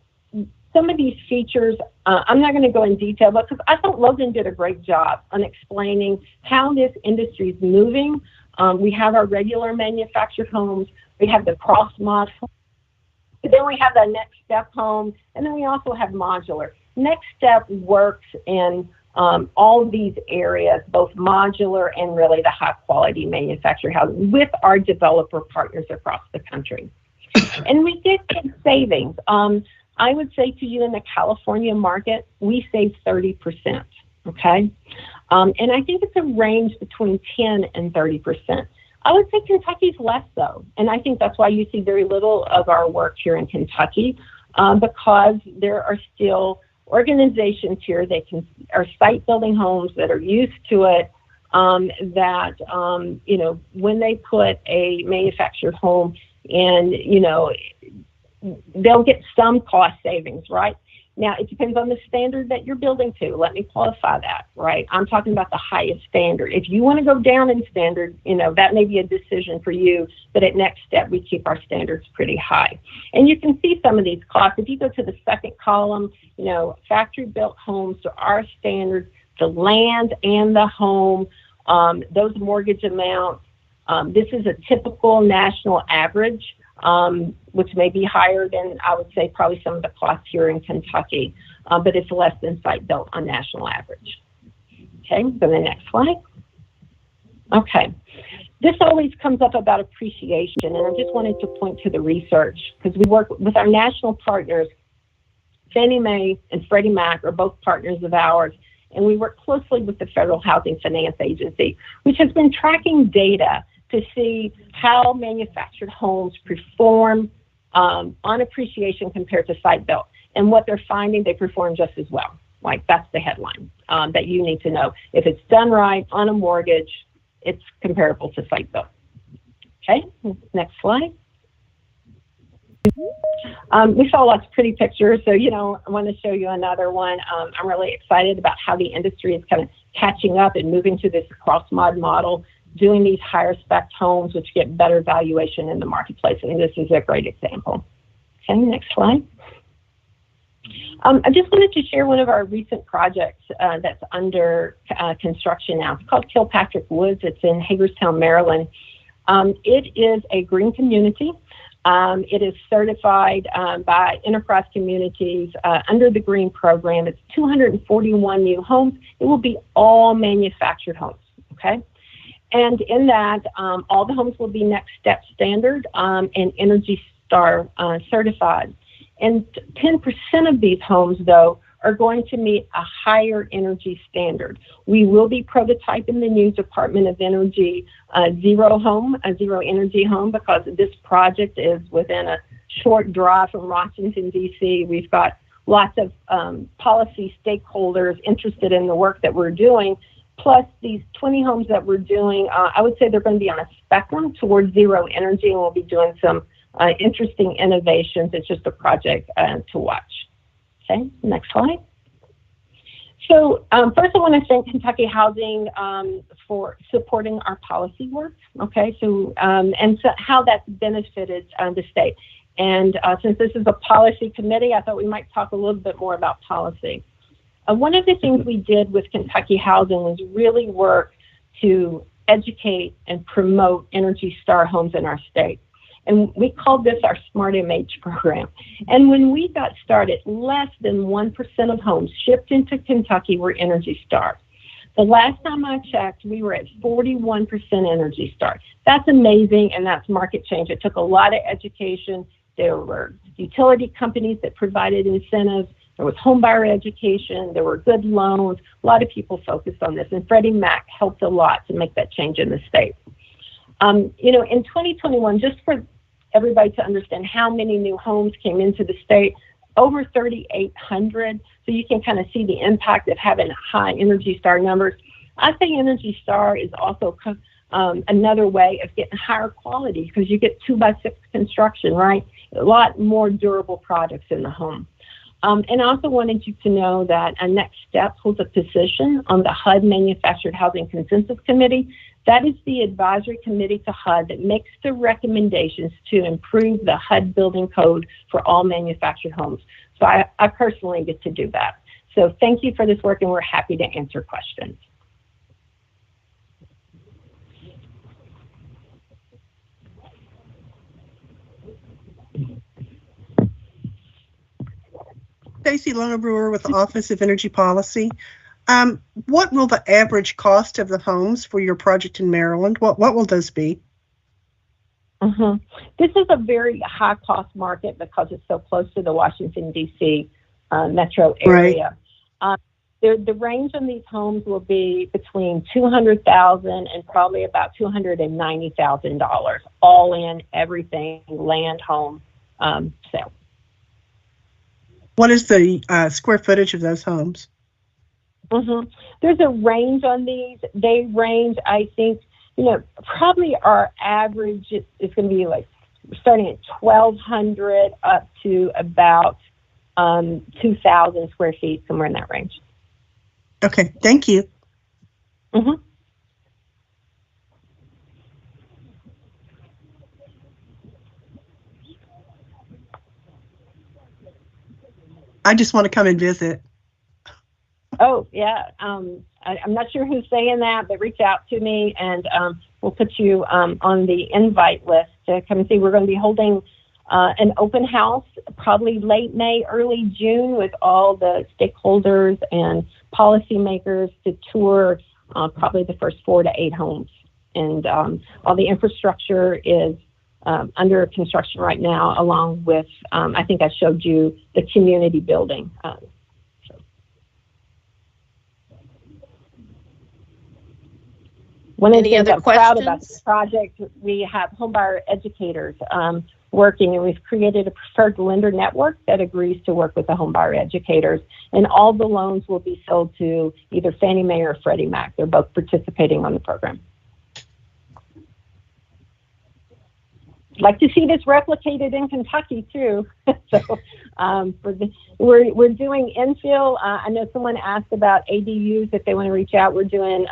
some of these features, I'm not going to go in detail, but because I thought Logan did a great job on explaining how this industry is moving. We have our regular manufactured homes, we have the cross-mod home, then we have the next step home, and then we also have modular. Next step works in all of these areas, both modular and really the high quality manufactured housing with our developer partners across the country. And we did get savings. I would say to you in the California market, we saved 30%, okay? And I think it's a range between 10 and 30%. I would say Kentucky's less so. And I think that's why you see very little of our work here in Kentucky, because there are still organizations here that are site building homes that are used to it, you know, when they put a manufactured home in, you know, they'll get some cost savings, right? Now, it depends on the standard that you're building to. Let me qualify that, right? I'm talking about the highest standard. If you want to go down in standard, you know, that may be a decision for you, but at next step, we keep our standards pretty high. And you can see some of these costs. If you go to the second column, you know, factory-built homes to our standards, the land and the home, those mortgage amounts, this is a typical national average. Which may be higher than, I would say, probably some of the costs here in Kentucky, but it's less than site built on national average. Okay, so the next slide. Okay, this always comes up about appreciation, and I just wanted to point to the research because we work with our national partners. Fannie Mae and Freddie Mac are both partners of ours, and we work closely with the Federal Housing Finance Agency, which has been tracking data to see how manufactured homes perform on appreciation compared to site built. And what they're finding, they perform just as well. Like, that's the headline that you need to know. If it's done right on a mortgage, it's comparable to site built. Okay, next slide. We saw lots of pretty pictures, so, you know, I want to show you another one. I'm really excited about how the industry is kind of catching up and moving to this cross-mod model, doing these higher spec homes, which get better valuation in the marketplace. I mean, this is a great example. Okay, next slide. I just wanted to share one of our recent projects that's under construction now. It's called Kilpatrick Woods. It's in Hagerstown, Maryland. It is a green community. It is certified by Enterprise Communities under the Green Program. It's 241 new homes. It will be all manufactured homes, okay? And in that, all the homes will be Next Step Standard and Energy Star certified. And 10% of these homes, though, are going to meet a higher energy standard. We will be prototyping the new Department of Energy zero energy home, because this project is within a short drive from Washington, D.C. We've got lots of policy stakeholders interested in the work that we're doing. Plus, these 20 homes that we're doing, I would say they're going to be on a spectrum towards zero energy, and we'll be doing some interesting innovations. It's just a project to watch. Okay, next slide. So first I want to thank Kentucky Housing for supporting our policy work, okay, so how that's benefited the state. And since this is a policy committee, I thought we might talk a little bit more about policy. One of the things we did with Kentucky Housing was really work to educate and promote Energy Star homes in our state. And we called this our Smart MH program. And when we got started, less than 1% of homes shipped into Kentucky were Energy Star. The last time I checked, we were at 41% Energy Star. That's amazing, and that's market change. It took a lot of education. There were utility companies that provided incentives, There was homebuyer education. There were good loans. A lot of people focused on this, and Freddie Mac helped a lot to make that change in the state. You know, in 2021, just for everybody to understand how many new homes came into the state, over 3,800. So you can kind of see the impact of having high Energy Star numbers. I think Energy Star is also another way of getting higher quality because you get 2x6 construction, right? A lot more durable products in the home. And I also wanted you to know that Next Steps holds a position on the HUD Manufactured Housing Consensus Committee. That is the advisory committee to HUD that makes the recommendations to improve the HUD building code for all manufactured homes. So I personally get to do that. So thank you for this work, and we're happy to answer questions. Stacy Lerner-Brewer with the Office of Energy Policy. What will the average cost of the homes for your project in Maryland? What will those be? This is a very high cost market because it's so close to the Washington, D.C. Metro area. Right. The range on these homes will be between $200,000 and probably about $290,000, all in everything, land, home, sale. What is the square footage of those homes? There's a range on these. They range, I think, you know, probably our average is going to be like starting at 1,200 up to about 2,000 square feet, somewhere in that range. Okay, thank you. I just want to come and visit. Oh, yeah. I'm not sure who's saying that, but reach out to me and we'll put you on the invite list to come and see. We're going to be holding an open house probably late May, early June with all the stakeholders and policymakers to tour probably the first 4 to 8 homes. And all the infrastructure is under construction right now, along with, I think I showed you the community building. One of the things I'm proud about this project, we have homebuyer educators working, and we've created a preferred lender network that agrees to work with the homebuyer educators. And all the loans will be sold to either Fannie Mae or Freddie Mac. They're both participating on the program. Like to see this replicated in Kentucky too. So we're doing infill. I know someone asked about ADUs if they want to reach out. We're doing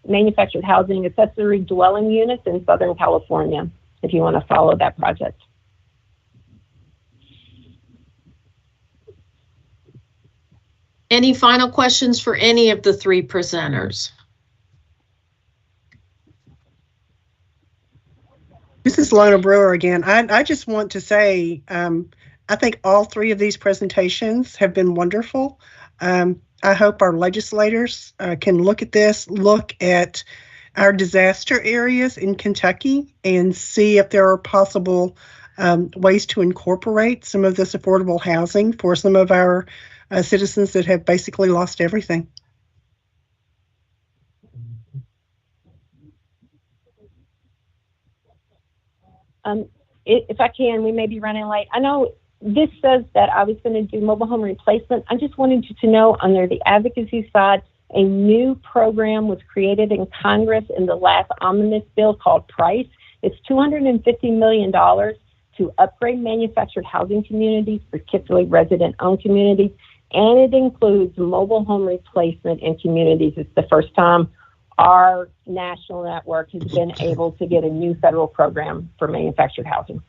manufactured housing accessory dwelling units in Southern California, if you want to follow that project. Any final questions for any of the 3 presenters? This is Lona Brewer again. I just want to say, I think all 3 of these presentations have been wonderful. I hope our legislators can look at this, look at our disaster areas in Kentucky and see if there are possible ways to incorporate some of this affordable housing for some of our citizens that have basically lost everything. If I can, we may be running late. I know this says that I was going to do mobile home replacement. I just wanted you to know under the advocacy side, a new program was created in Congress in the last omnibus bill called PRICE. It's $250 million to upgrade manufactured housing communities, particularly resident-owned communities, and it includes mobile home replacement in communities. It's the first time our national network has been able to get a new federal program for manufactured housing.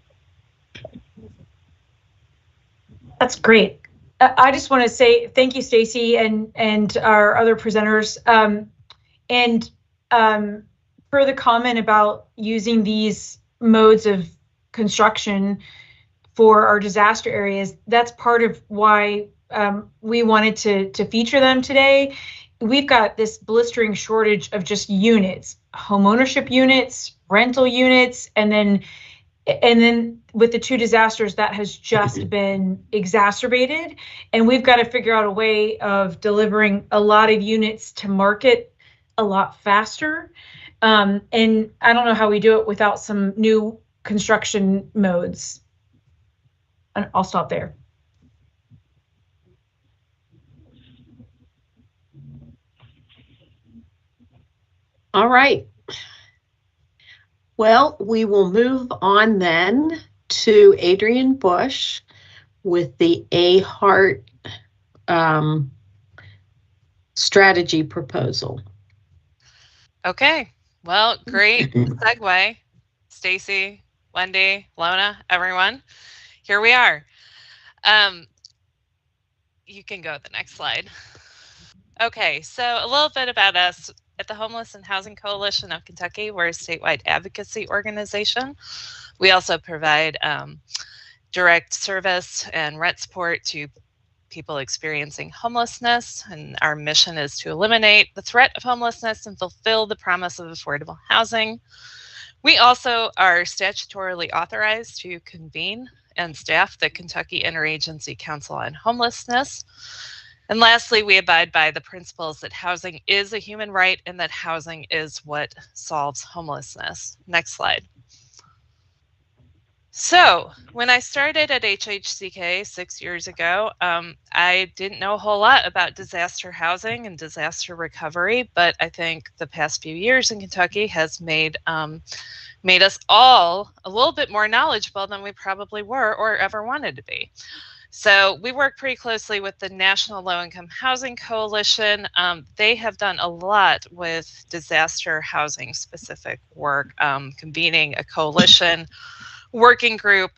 That's great. I just want to say thank you, Stacy, and our other presenters, and for the comment about using these modes of construction for our disaster areas. That's part of why we wanted to feature them today. We've got this blistering shortage of just units, homeownership units, rental units, and then And then with the 2 disasters, that has just been exacerbated. And we've got to figure out a way of delivering a lot of units to market a lot faster. And I don't know how we do it without some new construction modes. And I'll stop there. All right. Well, we will move on then to Adrian Bush with the AHART strategy proposal. Okay, well, great segue. Stacy, Wendy, Lona, everyone, here we are. You can go to the next slide. Okay, so a little bit about us. At the Homeless and Housing Coalition of Kentucky, we're a statewide advocacy organization. We also provide direct service and rent support to people experiencing homelessness, and our mission is to eliminate the threat of homelessness and fulfill the promise of affordable housing. We also are statutorily authorized to convene and staff the Kentucky Interagency Council on Homelessness. And lastly, we abide by the principles that housing is a human right and that housing is what solves homelessness. Next slide. So when I started at HHCK 6 years ago, I didn't know a whole lot about disaster housing and disaster recovery, but I think the past few years in Kentucky has made us all a little bit more knowledgeable than we probably were or ever wanted to be. So we work pretty closely with the National Low-Income Housing Coalition. They have done a lot with disaster housing specific work, convening a coalition working group,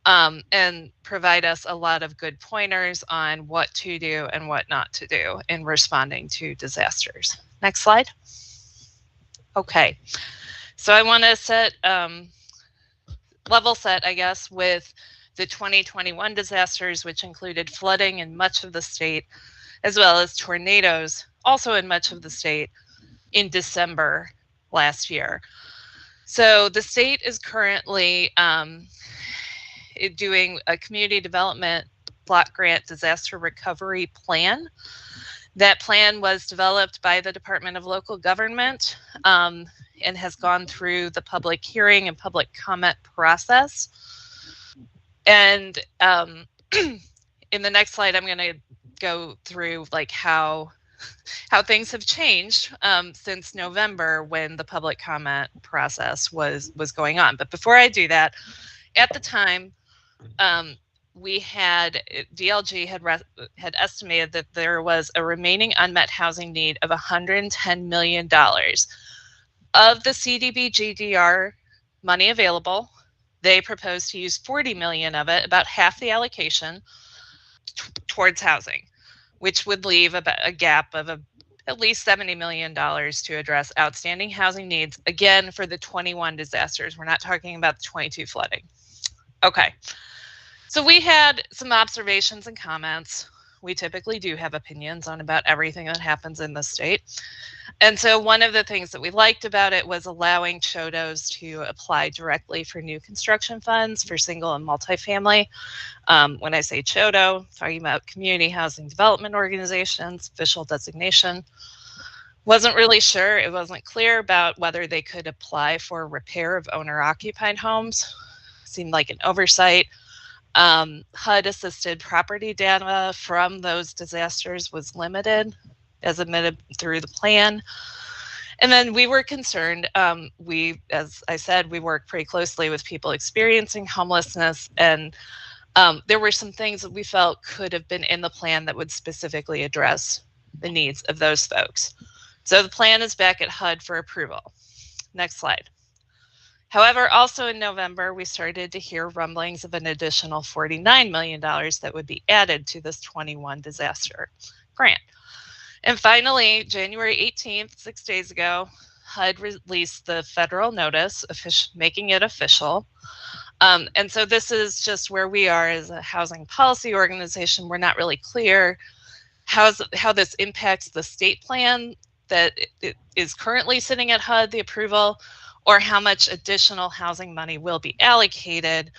and provide us a lot of good pointers on what to do and what not to do in responding to disasters. Next slide. Okay, so I want to set level set, I guess, with the 2021 disasters, which included flooding in much of the state, as well as tornadoes, also in much of the state, in December last year. So the state is currently doing a community development block grant disaster recovery plan. That plan was developed by the Department of Local Government and has gone through the public hearing and public comment process. And in the next slide, I'm going to go through like how things have changed since November when the public comment process was going on. But before I do that, at the time, we had DLG had estimated that there was a remaining unmet housing need of $110 million. Of the CDBG-DR money available, they proposed to use $40 million of it, about half the allocation, towards housing, which would leave about a gap of at least $70 million to address outstanding housing needs, again, for the 21 disasters. We're not talking about the 22 flooding. Okay, so we had some observations and comments. We typically do have opinions on about everything that happens in the state. And so one of the things that we liked about it was allowing CHODOs to apply directly for new construction funds for single and multifamily. When I say CHODO, talking about community housing development organizations, official designation. Wasn't really sure, it wasn't clear about whether they could apply for repair of owner-occupied homes. Seemed like an oversight. HUD-assisted property data from those disasters was limited as admitted through the plan. And then we were concerned, as I said, we work pretty closely with people experiencing homelessness, and there were some things that we felt could have been in the plan that would specifically address the needs of those folks. So the plan is back at HUD for approval. Next slide. However, also in November, we started to hear rumblings of an additional $49 million that would be added to this 21 disaster grant. And finally, January 18th, 6 days ago, HUD released the federal notice making it official. And so this is just where we are as a housing policy organization. We're not really clear how this impacts the state plan that it is currently sitting at HUD, the approval, or how much additional housing money will be allocated.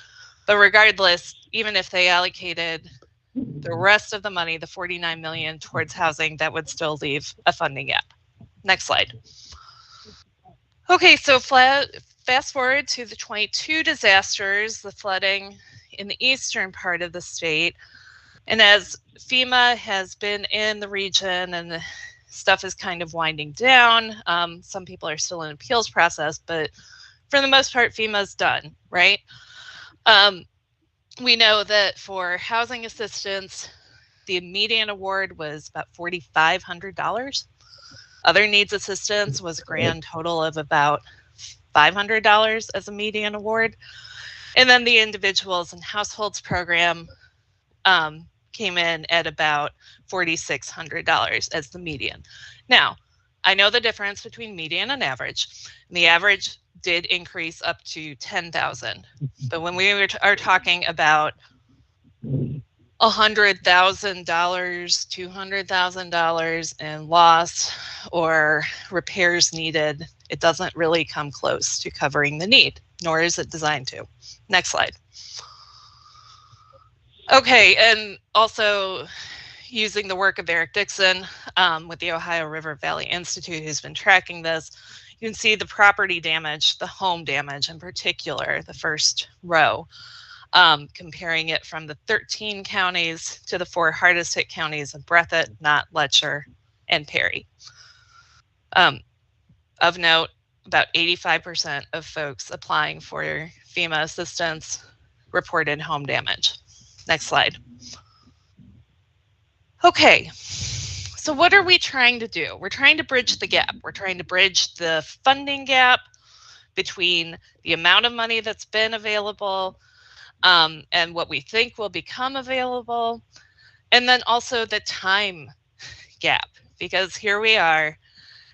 But regardless, even if they allocated the rest of the money, the $49 million, towards housing, that would still leave a funding gap. Next slide. Okay, so fast forward to the 22 disasters, the flooding in the eastern part of the state. And as FEMA has been in the region and the stuff is kind of winding down, some people are still in appeals process, but for the most part, FEMA's done, right? We know that for housing assistance, the median award was about $4,500. Other needs assistance was a grand total of about $500 as a median award. And then the individuals and households program came in at about $4,600 as the median. Now, I know the difference between median and average. And the average did increase up to $10,000. But when we are talking about $100,000, $200,000 in loss or repairs needed, it doesn't really come close to covering the need, nor is it designed to. Next slide. Okay, and also using the work of Eric Dixon with the Ohio River Valley Institute, who's been tracking this, you can see the property damage, the home damage in particular, the first row, comparing it from the 13 counties to the 4 hardest hit counties of Breathitt, Knott, Letcher, and Perry. Of note, about 85% of folks applying for FEMA assistance reported home damage. Next slide. Okay, so what are we trying to do? We're trying to bridge the gap. We're trying to bridge the funding gap between the amount of money that's been available and what we think will become available, and then also the time gap, because here we are.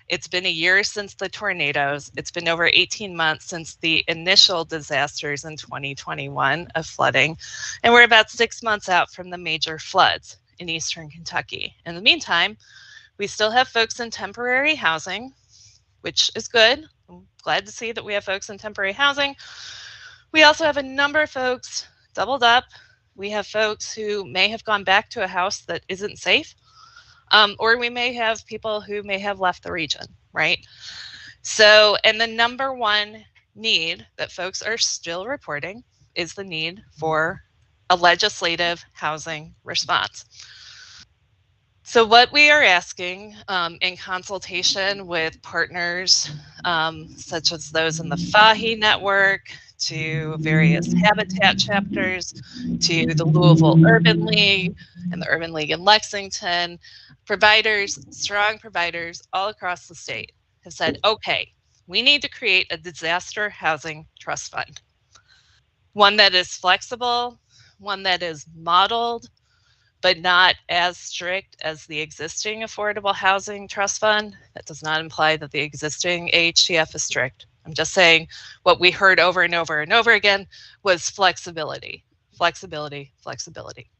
It's been a year since the tornadoes. It's been over 18 months since the initial disasters in 2021 of flooding, and we're about 6 months out from the major floods in eastern Kentucky. In the meantime, we still have folks in temporary housing, which is good. I'm glad to see that we have folks in temporary housing. We also have a number of folks doubled up. We have folks who may have gone back to a house that isn't safe. Or we may have people who may have left the region, right? So, and the number one need that folks are still reporting is the need for a legislative housing response. So what we are asking in consultation with partners such as those in the FAHI network, to various habitat chapters, to the Louisville Urban League and the Urban League in Lexington, providers, strong providers all across the state have said, okay, we need to create a disaster housing trust fund. One that is flexible, one that is modeled, but not as strict as the existing Affordable Housing Trust Fund. That does not imply that the existing AHTF is strict. I'm just saying what we heard over and over and over again was flexibility, flexibility, flexibility.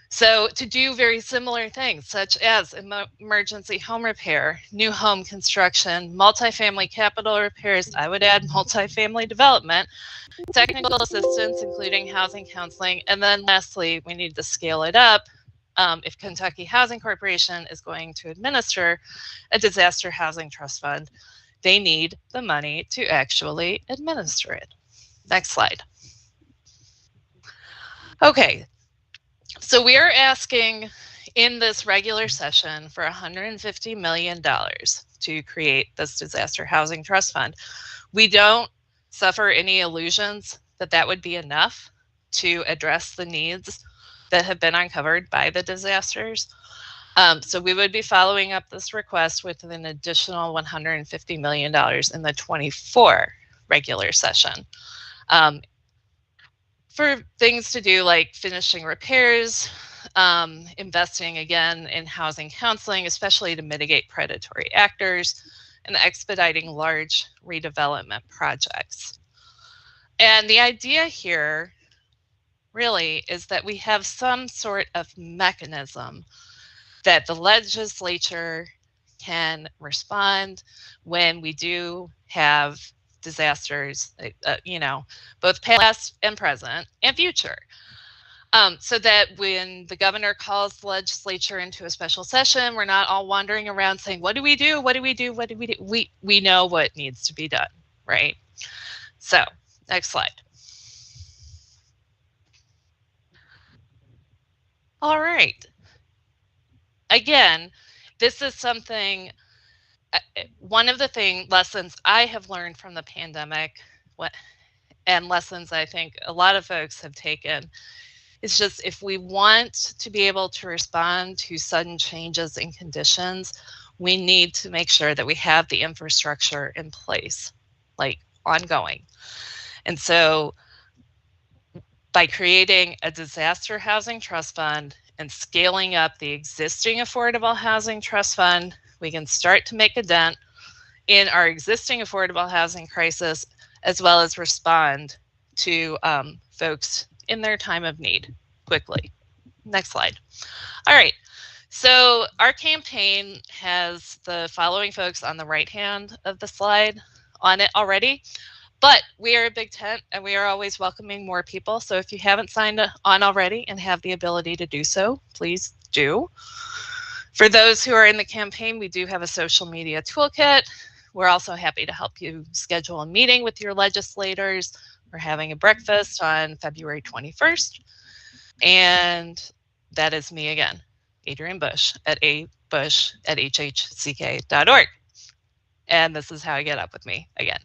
So to do very similar things such as emergency home repair, new home construction, multifamily capital repairs, I would add multifamily development, technical assistance, including housing counseling, and then lastly, we need to scale it up if Kentucky Housing Corporation is going to administer a disaster housing trust fund. They need the money to actually administer it. Next slide. Okay, so we are asking in this regular session for $150 million to create this disaster housing trust fund. We don't suffer any illusions that that would be enough to address the needs that have been uncovered by the disasters. So we would be following up this request with an additional $150 million in the 24 regular session for things to do like finishing repairs, investing again in housing counseling, especially to mitigate predatory actors, and expediting large redevelopment projects. And the idea here really is that we have some sort of mechanism that the legislature can respond when we do have disasters, both past and present and future. So that when the governor calls the legislature into a special session, we're not all wandering around saying, what do we do? What do we do? What do we do? We know what needs to be done, right? So next slide. All right. Again, this is something, one of the lessons I have learned from the pandemic, and lessons I think a lot of folks have taken, it's just if we want to be able to respond to sudden changes in conditions, we need to make sure that we have the infrastructure in place, like ongoing. And so by creating a disaster housing trust fund and scaling up the existing affordable housing trust fund, we can start to make a dent in our existing affordable housing crisis, as well as respond to folks in their time of need quickly. Next slide. All right, so our campaign has the following folks on the right hand of the slide on it already, but we are a big tent and we are always welcoming more people. So if you haven't signed on already and have the ability to do so, please do. For those who are in the campaign, we do have a social media toolkit. We're also happy to help you schedule a meeting with your legislators. We're having a breakfast on February 21st. And that is me again, Adrienne Bush at abush@hhck.org. And this is how you get up with me again.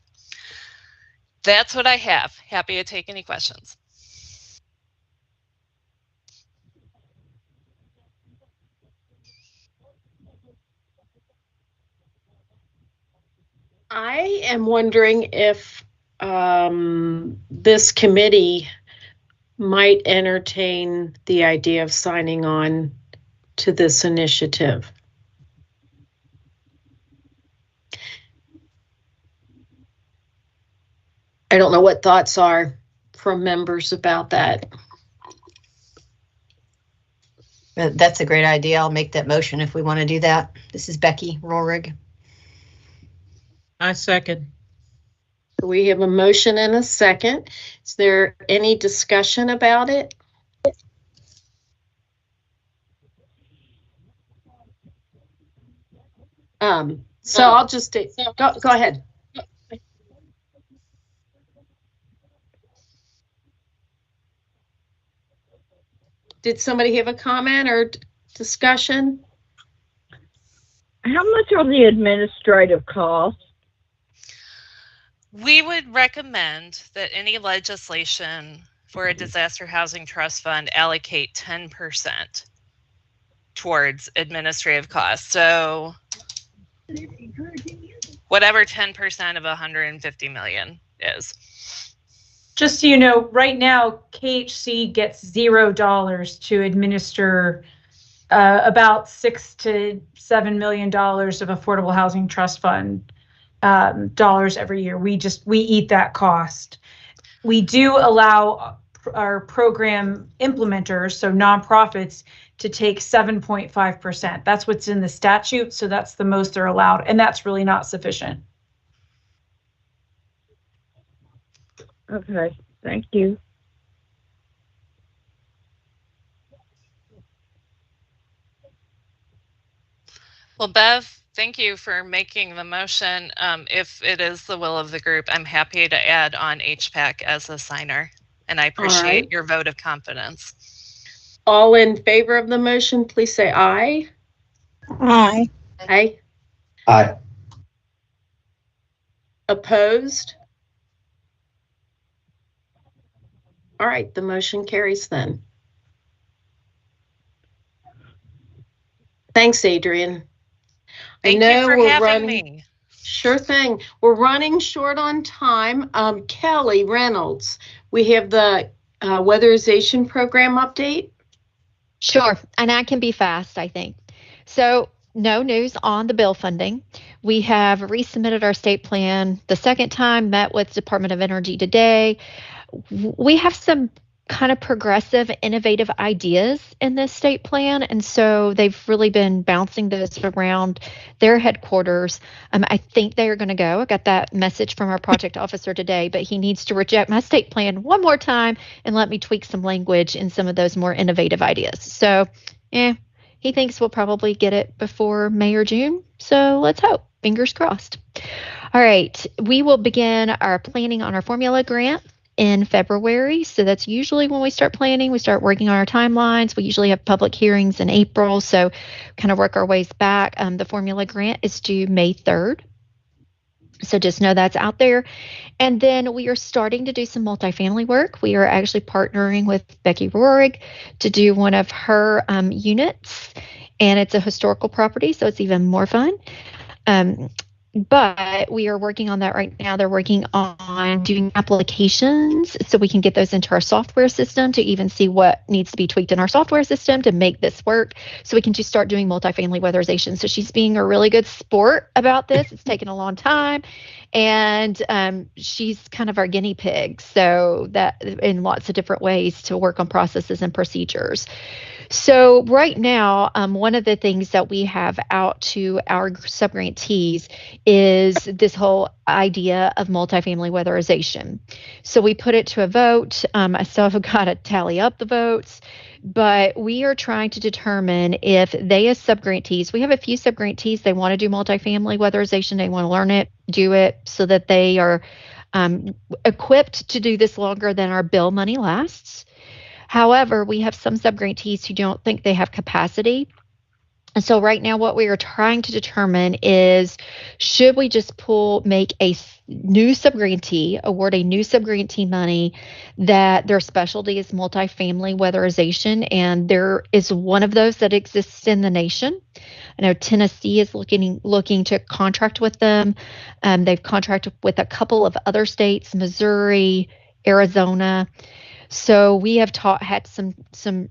That's what I have. Happy to take any questions. I am wondering if this committee might entertain the idea of signing on to this initiative. I don't know what thoughts are from members about that. That's a great idea. I'll make that motion if we want to do that. This is Becky Rohrig. I second. We have a motion and a second. Is there any discussion about it? So I'll just go ahead. Did somebody have a comment or discussion? How much are the administrative costs? We would recommend that any legislation for a disaster housing trust fund allocate 10% towards administrative costs. So whatever 10% of 150 million is. Just so you know, right now, KHC gets $0 to administer about $6 to $7 million of affordable housing trust fund dollars every year. We eat that cost. We do allow our program implementers, so nonprofits, to take 7.5%. That's what's in the statute, so that's the most they're allowed, and that's really not sufficient. Okay, thank you. Well, Bev, thank you for making the motion. If it is the will of the group, I'm happy to add on HPAC as a signer, and I appreciate your vote of confidence. All in favor of the motion, please say aye. Aye. Aye. Aye. Opposed? All right, the motion carries then. Thanks, Adrienne. Thank you for having me. Sure thing. We're running short on time. Kelly Reynolds, we have the weatherization program update. Sure, and I can be fast, I think. So no news on the bill funding. We have resubmitted our state plan the second time, met with Department of Energy today. We have some kind of progressive, innovative ideas in this state plan. And so they've really been bouncing those around their headquarters. I think they are going to go. I got that message from our project officer today, but he needs to reject my state plan one more time and let me tweak some language in some of those more innovative ideas. So, he thinks we'll probably get it before May or June. So let's hope. Fingers crossed. All right. We will begin our planning on our formula grant in February. So that's usually when we start planning. We start working on our timelines. We usually have public hearings in April. So kind of work our ways back. The formula grant is due May 3rd. So just know that's out there. And then we are starting to do some multifamily work. We are actually partnering with Becky Roerig to do one of her units. And it's a historical property, so it's even more fun. But we are working on that right now. They're working on doing applications so we can get those into our software system to even see what needs to be tweaked in our software system to make this work so we can just start doing multifamily weatherization. So she's being a really good sport about this. It's taken a long time. And she's kind of our guinea pig. So that in lots of different ways to work on processes and procedures. So right now, one of the things that we have out to our subgrantees is this whole idea of multifamily weatherization. So we put it to a vote. I still have got to tally up the votes, but we are trying to determine if they as subgrantees, we have a few subgrantees, they want to do multifamily weatherization, they want to learn it, do it so that they are equipped to do this longer than our bill money lasts. However, we have some subgrantees who don't think they have capacity. And so right now what we are trying to determine is, should we just make a new subgrantee, award a new subgrantee money that their specialty is multifamily weatherization, and there is one of those that exists in the nation. I know Tennessee is looking to contract with them. They've contracted with a couple of other states, Missouri, Arizona. So we have had some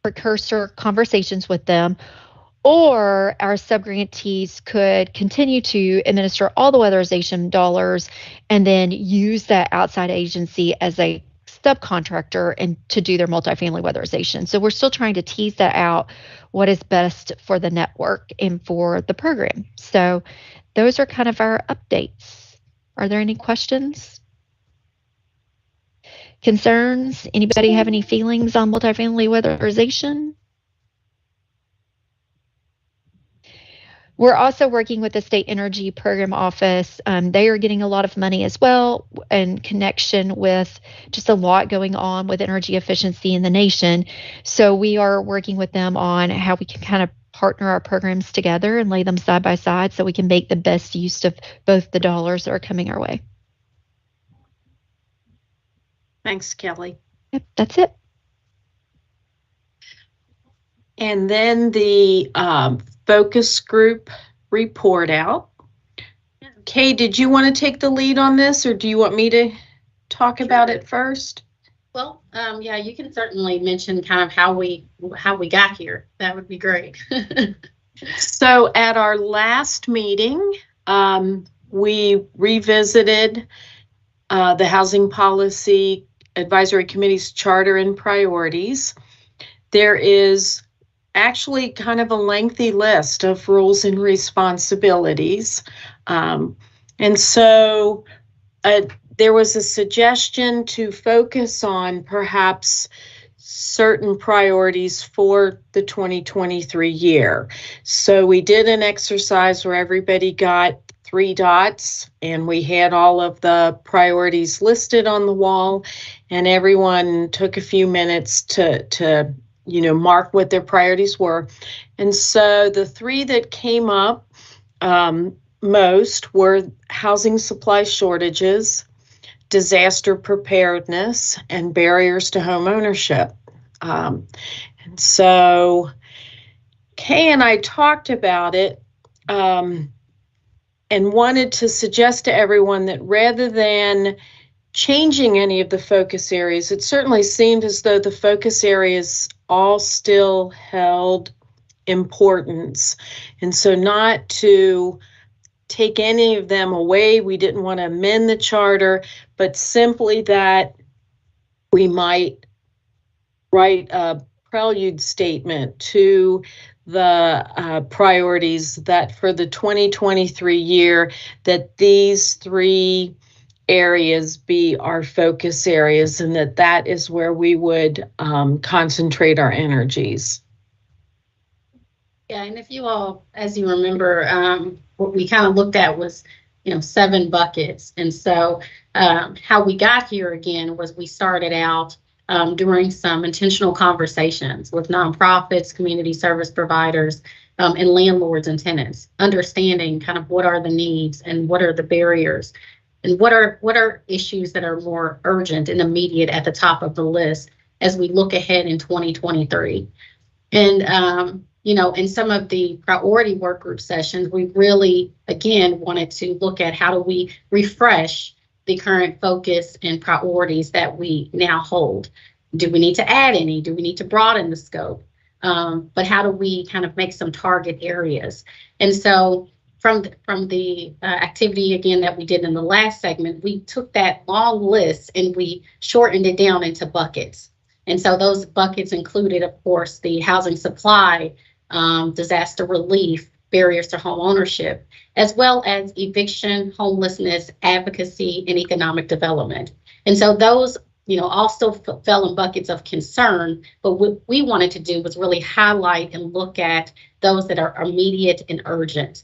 precursor conversations with them, or our subgrantees could continue to administer all the weatherization dollars and then use that outside agency as a subcontractor and to do their multifamily weatherization. So we're still trying to tease that out, what is best for the network and for the program. So those are kind of our updates. Are there any questions? Concerns? Anybody have any feelings on multifamily weatherization? We're also working with the State Energy Program Office. They are getting a lot of money as well in connection with just a lot going on with energy efficiency in the nation. So we are working with them on how we can kind of partner our programs together and lay them side by side so we can make the best use of both the dollars that are coming our way. Thanks, Kelly. Yep, that's it. And then the focus group report out. Kay, did you want to take the lead on this, or do you want me to talk about it first? Well, yeah, you can certainly mention kind of how we got here. That would be great. So at our last meeting, we revisited the Housing Policy Advisory Committee's charter and priorities. There is actually kind of a lengthy list of rules and responsibilities. And so there was a suggestion to focus on perhaps certain priorities for the 2023 year. So we did an exercise where everybody got 3 dots, and we had all of the priorities listed on the wall, and everyone took a few minutes to mark what their priorities were. And so the 3 that came up most were housing supply shortages, disaster preparedness, and barriers to home ownership. And so Kay and I talked about it and wanted to suggest to everyone that rather than changing any of the focus areas, it certainly seemed as though the focus areas all still held importance. And so not to take any of them away, we didn't want to amend the charter, but simply that we might write a prelude statement to the priorities that for the 2023 year, that these 3 areas be our focus areas, and that is where we would concentrate our energies. Yeah, and if you all, as you remember, what we kind of looked at was, 7 buckets. And so how we got here again was we started out during some intentional conversations with nonprofits, community service providers, and landlords and tenants, understanding kind of what are the needs and what are the barriers and what are issues that are more urgent and immediate at the top of the list as we look ahead in 2023. And in some of the priority work group sessions, we really, again, wanted to look at how do we refresh the current focus and priorities that we now hold. Do we need to add any? Do we need to broaden the scope? But how do we kind of make some target areas? And so from the activity, again, that we did in the last segment, we took that long list and we shortened it down into buckets. And so those buckets included, of course, the housing supply, disaster relief, barriers to home ownership, as well as eviction, homelessness, advocacy, and economic development. And so those, all still fell in buckets of concern, but what we wanted to do was really highlight and look at those that are immediate and urgent.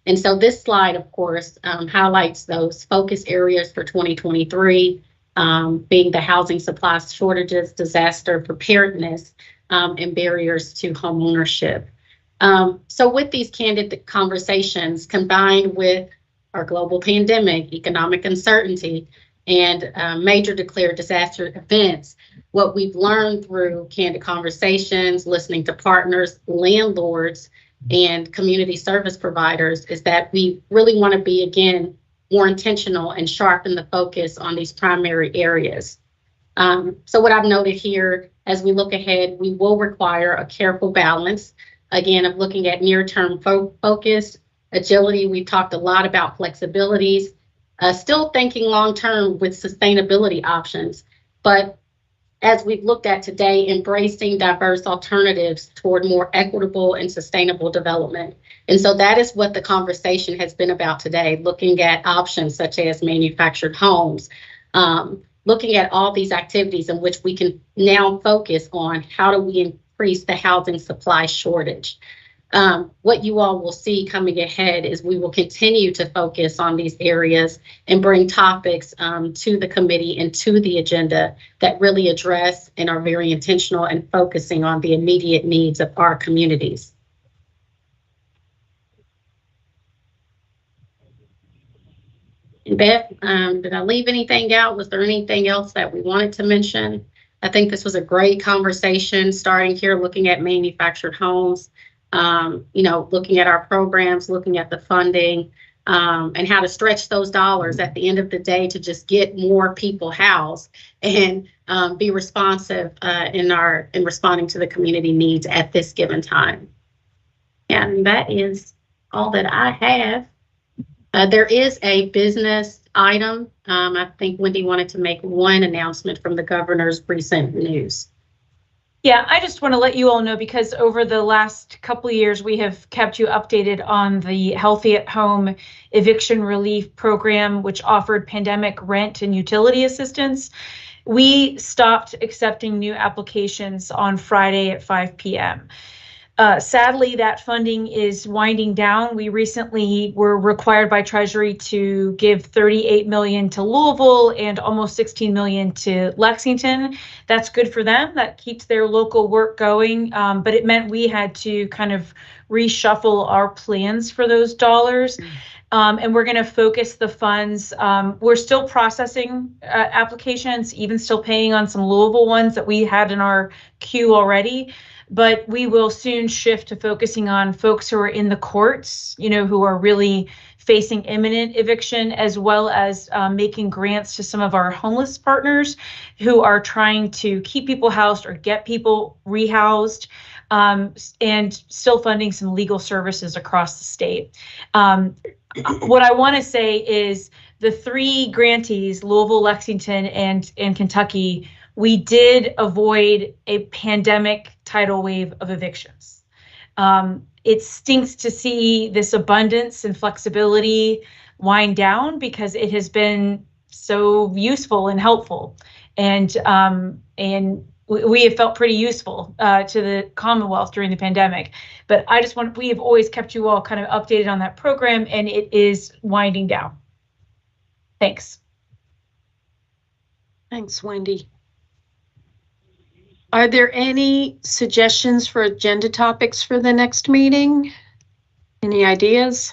And so this slide, of course, highlights those focus areas for 2023, being the housing supply shortages, disaster preparedness, and barriers to home ownership. So with these candid conversations combined with our global pandemic, economic uncertainty, and major declared disaster events, what we've learned through candid conversations, listening to partners, landlords, and community service providers is that we really want to be, again, more intentional and sharpen the focus on these primary areas. So what I've noted here, as we look ahead, we will require a careful balance, again, of looking at near-term focus, agility. We've talked a lot about flexibilities, still thinking long-term with sustainability options. But as we've looked at today, embracing diverse alternatives toward more equitable and sustainable development. And so that is what the conversation has been about today, looking at options such as manufactured homes, looking at all these activities in which we can now focus on how do we increase the housing supply shortage. What you all will see coming ahead is we will continue to focus on these areas and bring topics to the committee and to the agenda that really address and are very intentional and focusing on the immediate needs of our communities. And Beth, did I leave anything out? Was there anything else that we wanted to mention? I think this was a great conversation, starting here looking at manufactured homes, looking at our programs, looking at the funding, and how to stretch those dollars at the end of the day to just get more people housed and be responsive in responding to the community needs at this given time. And that is all that I have. There is a business item. I think Wendy wanted to make one announcement from the governor's recent news. Yeah, I just want to let you all know, because over the last couple of years, we have kept you updated on the Healthy at Home eviction relief program, which offered pandemic rent and utility assistance. We stopped accepting new applications on Friday at 5 p.m. Sadly, that funding is winding down. We recently were required by Treasury to give $38 million to Louisville and almost $16 million to Lexington. That's good for them. That keeps their local work going. But it meant we had to kind of reshuffle our plans for those dollars. And we're going to focus the funds. We're still processing applications, even still paying on some Louisville ones that we had in our queue already. But we will soon shift to focusing on folks who are in the courts, who are really facing imminent eviction, as well as making grants to some of our homeless partners who are trying to keep people housed or get people rehoused, and still funding some legal services across the state. What I want to say is the 3 grantees, Louisville, Lexington, and Kentucky, we did avoid a pandemic tidal wave of evictions. It stinks to see this abundance and flexibility wind down because it has been so useful and helpful, and we have felt pretty useful to the Commonwealth during the pandemic. But we have always kept you all kind of updated on that program, and it is winding down. Thanks. Thanks, Wendy. Are there any suggestions for agenda topics for the next meeting? Any ideas?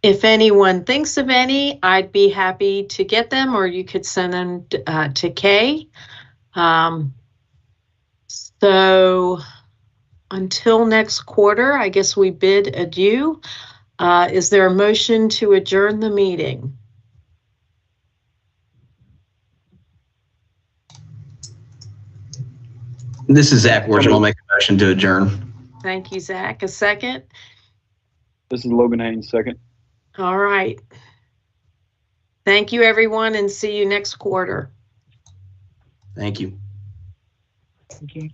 If anyone thinks of any, I'd be happy to get them, or you could send them to Kay. So until next quarter, I guess we bid adieu. Is there a motion to adjourn the meeting? This is Zach Worsham. I'll make a motion to adjourn. Thank you, Zach. A second? This is Logan Haynes, second. All right. Thank you, everyone, and see you next quarter. Thank you. Thank you.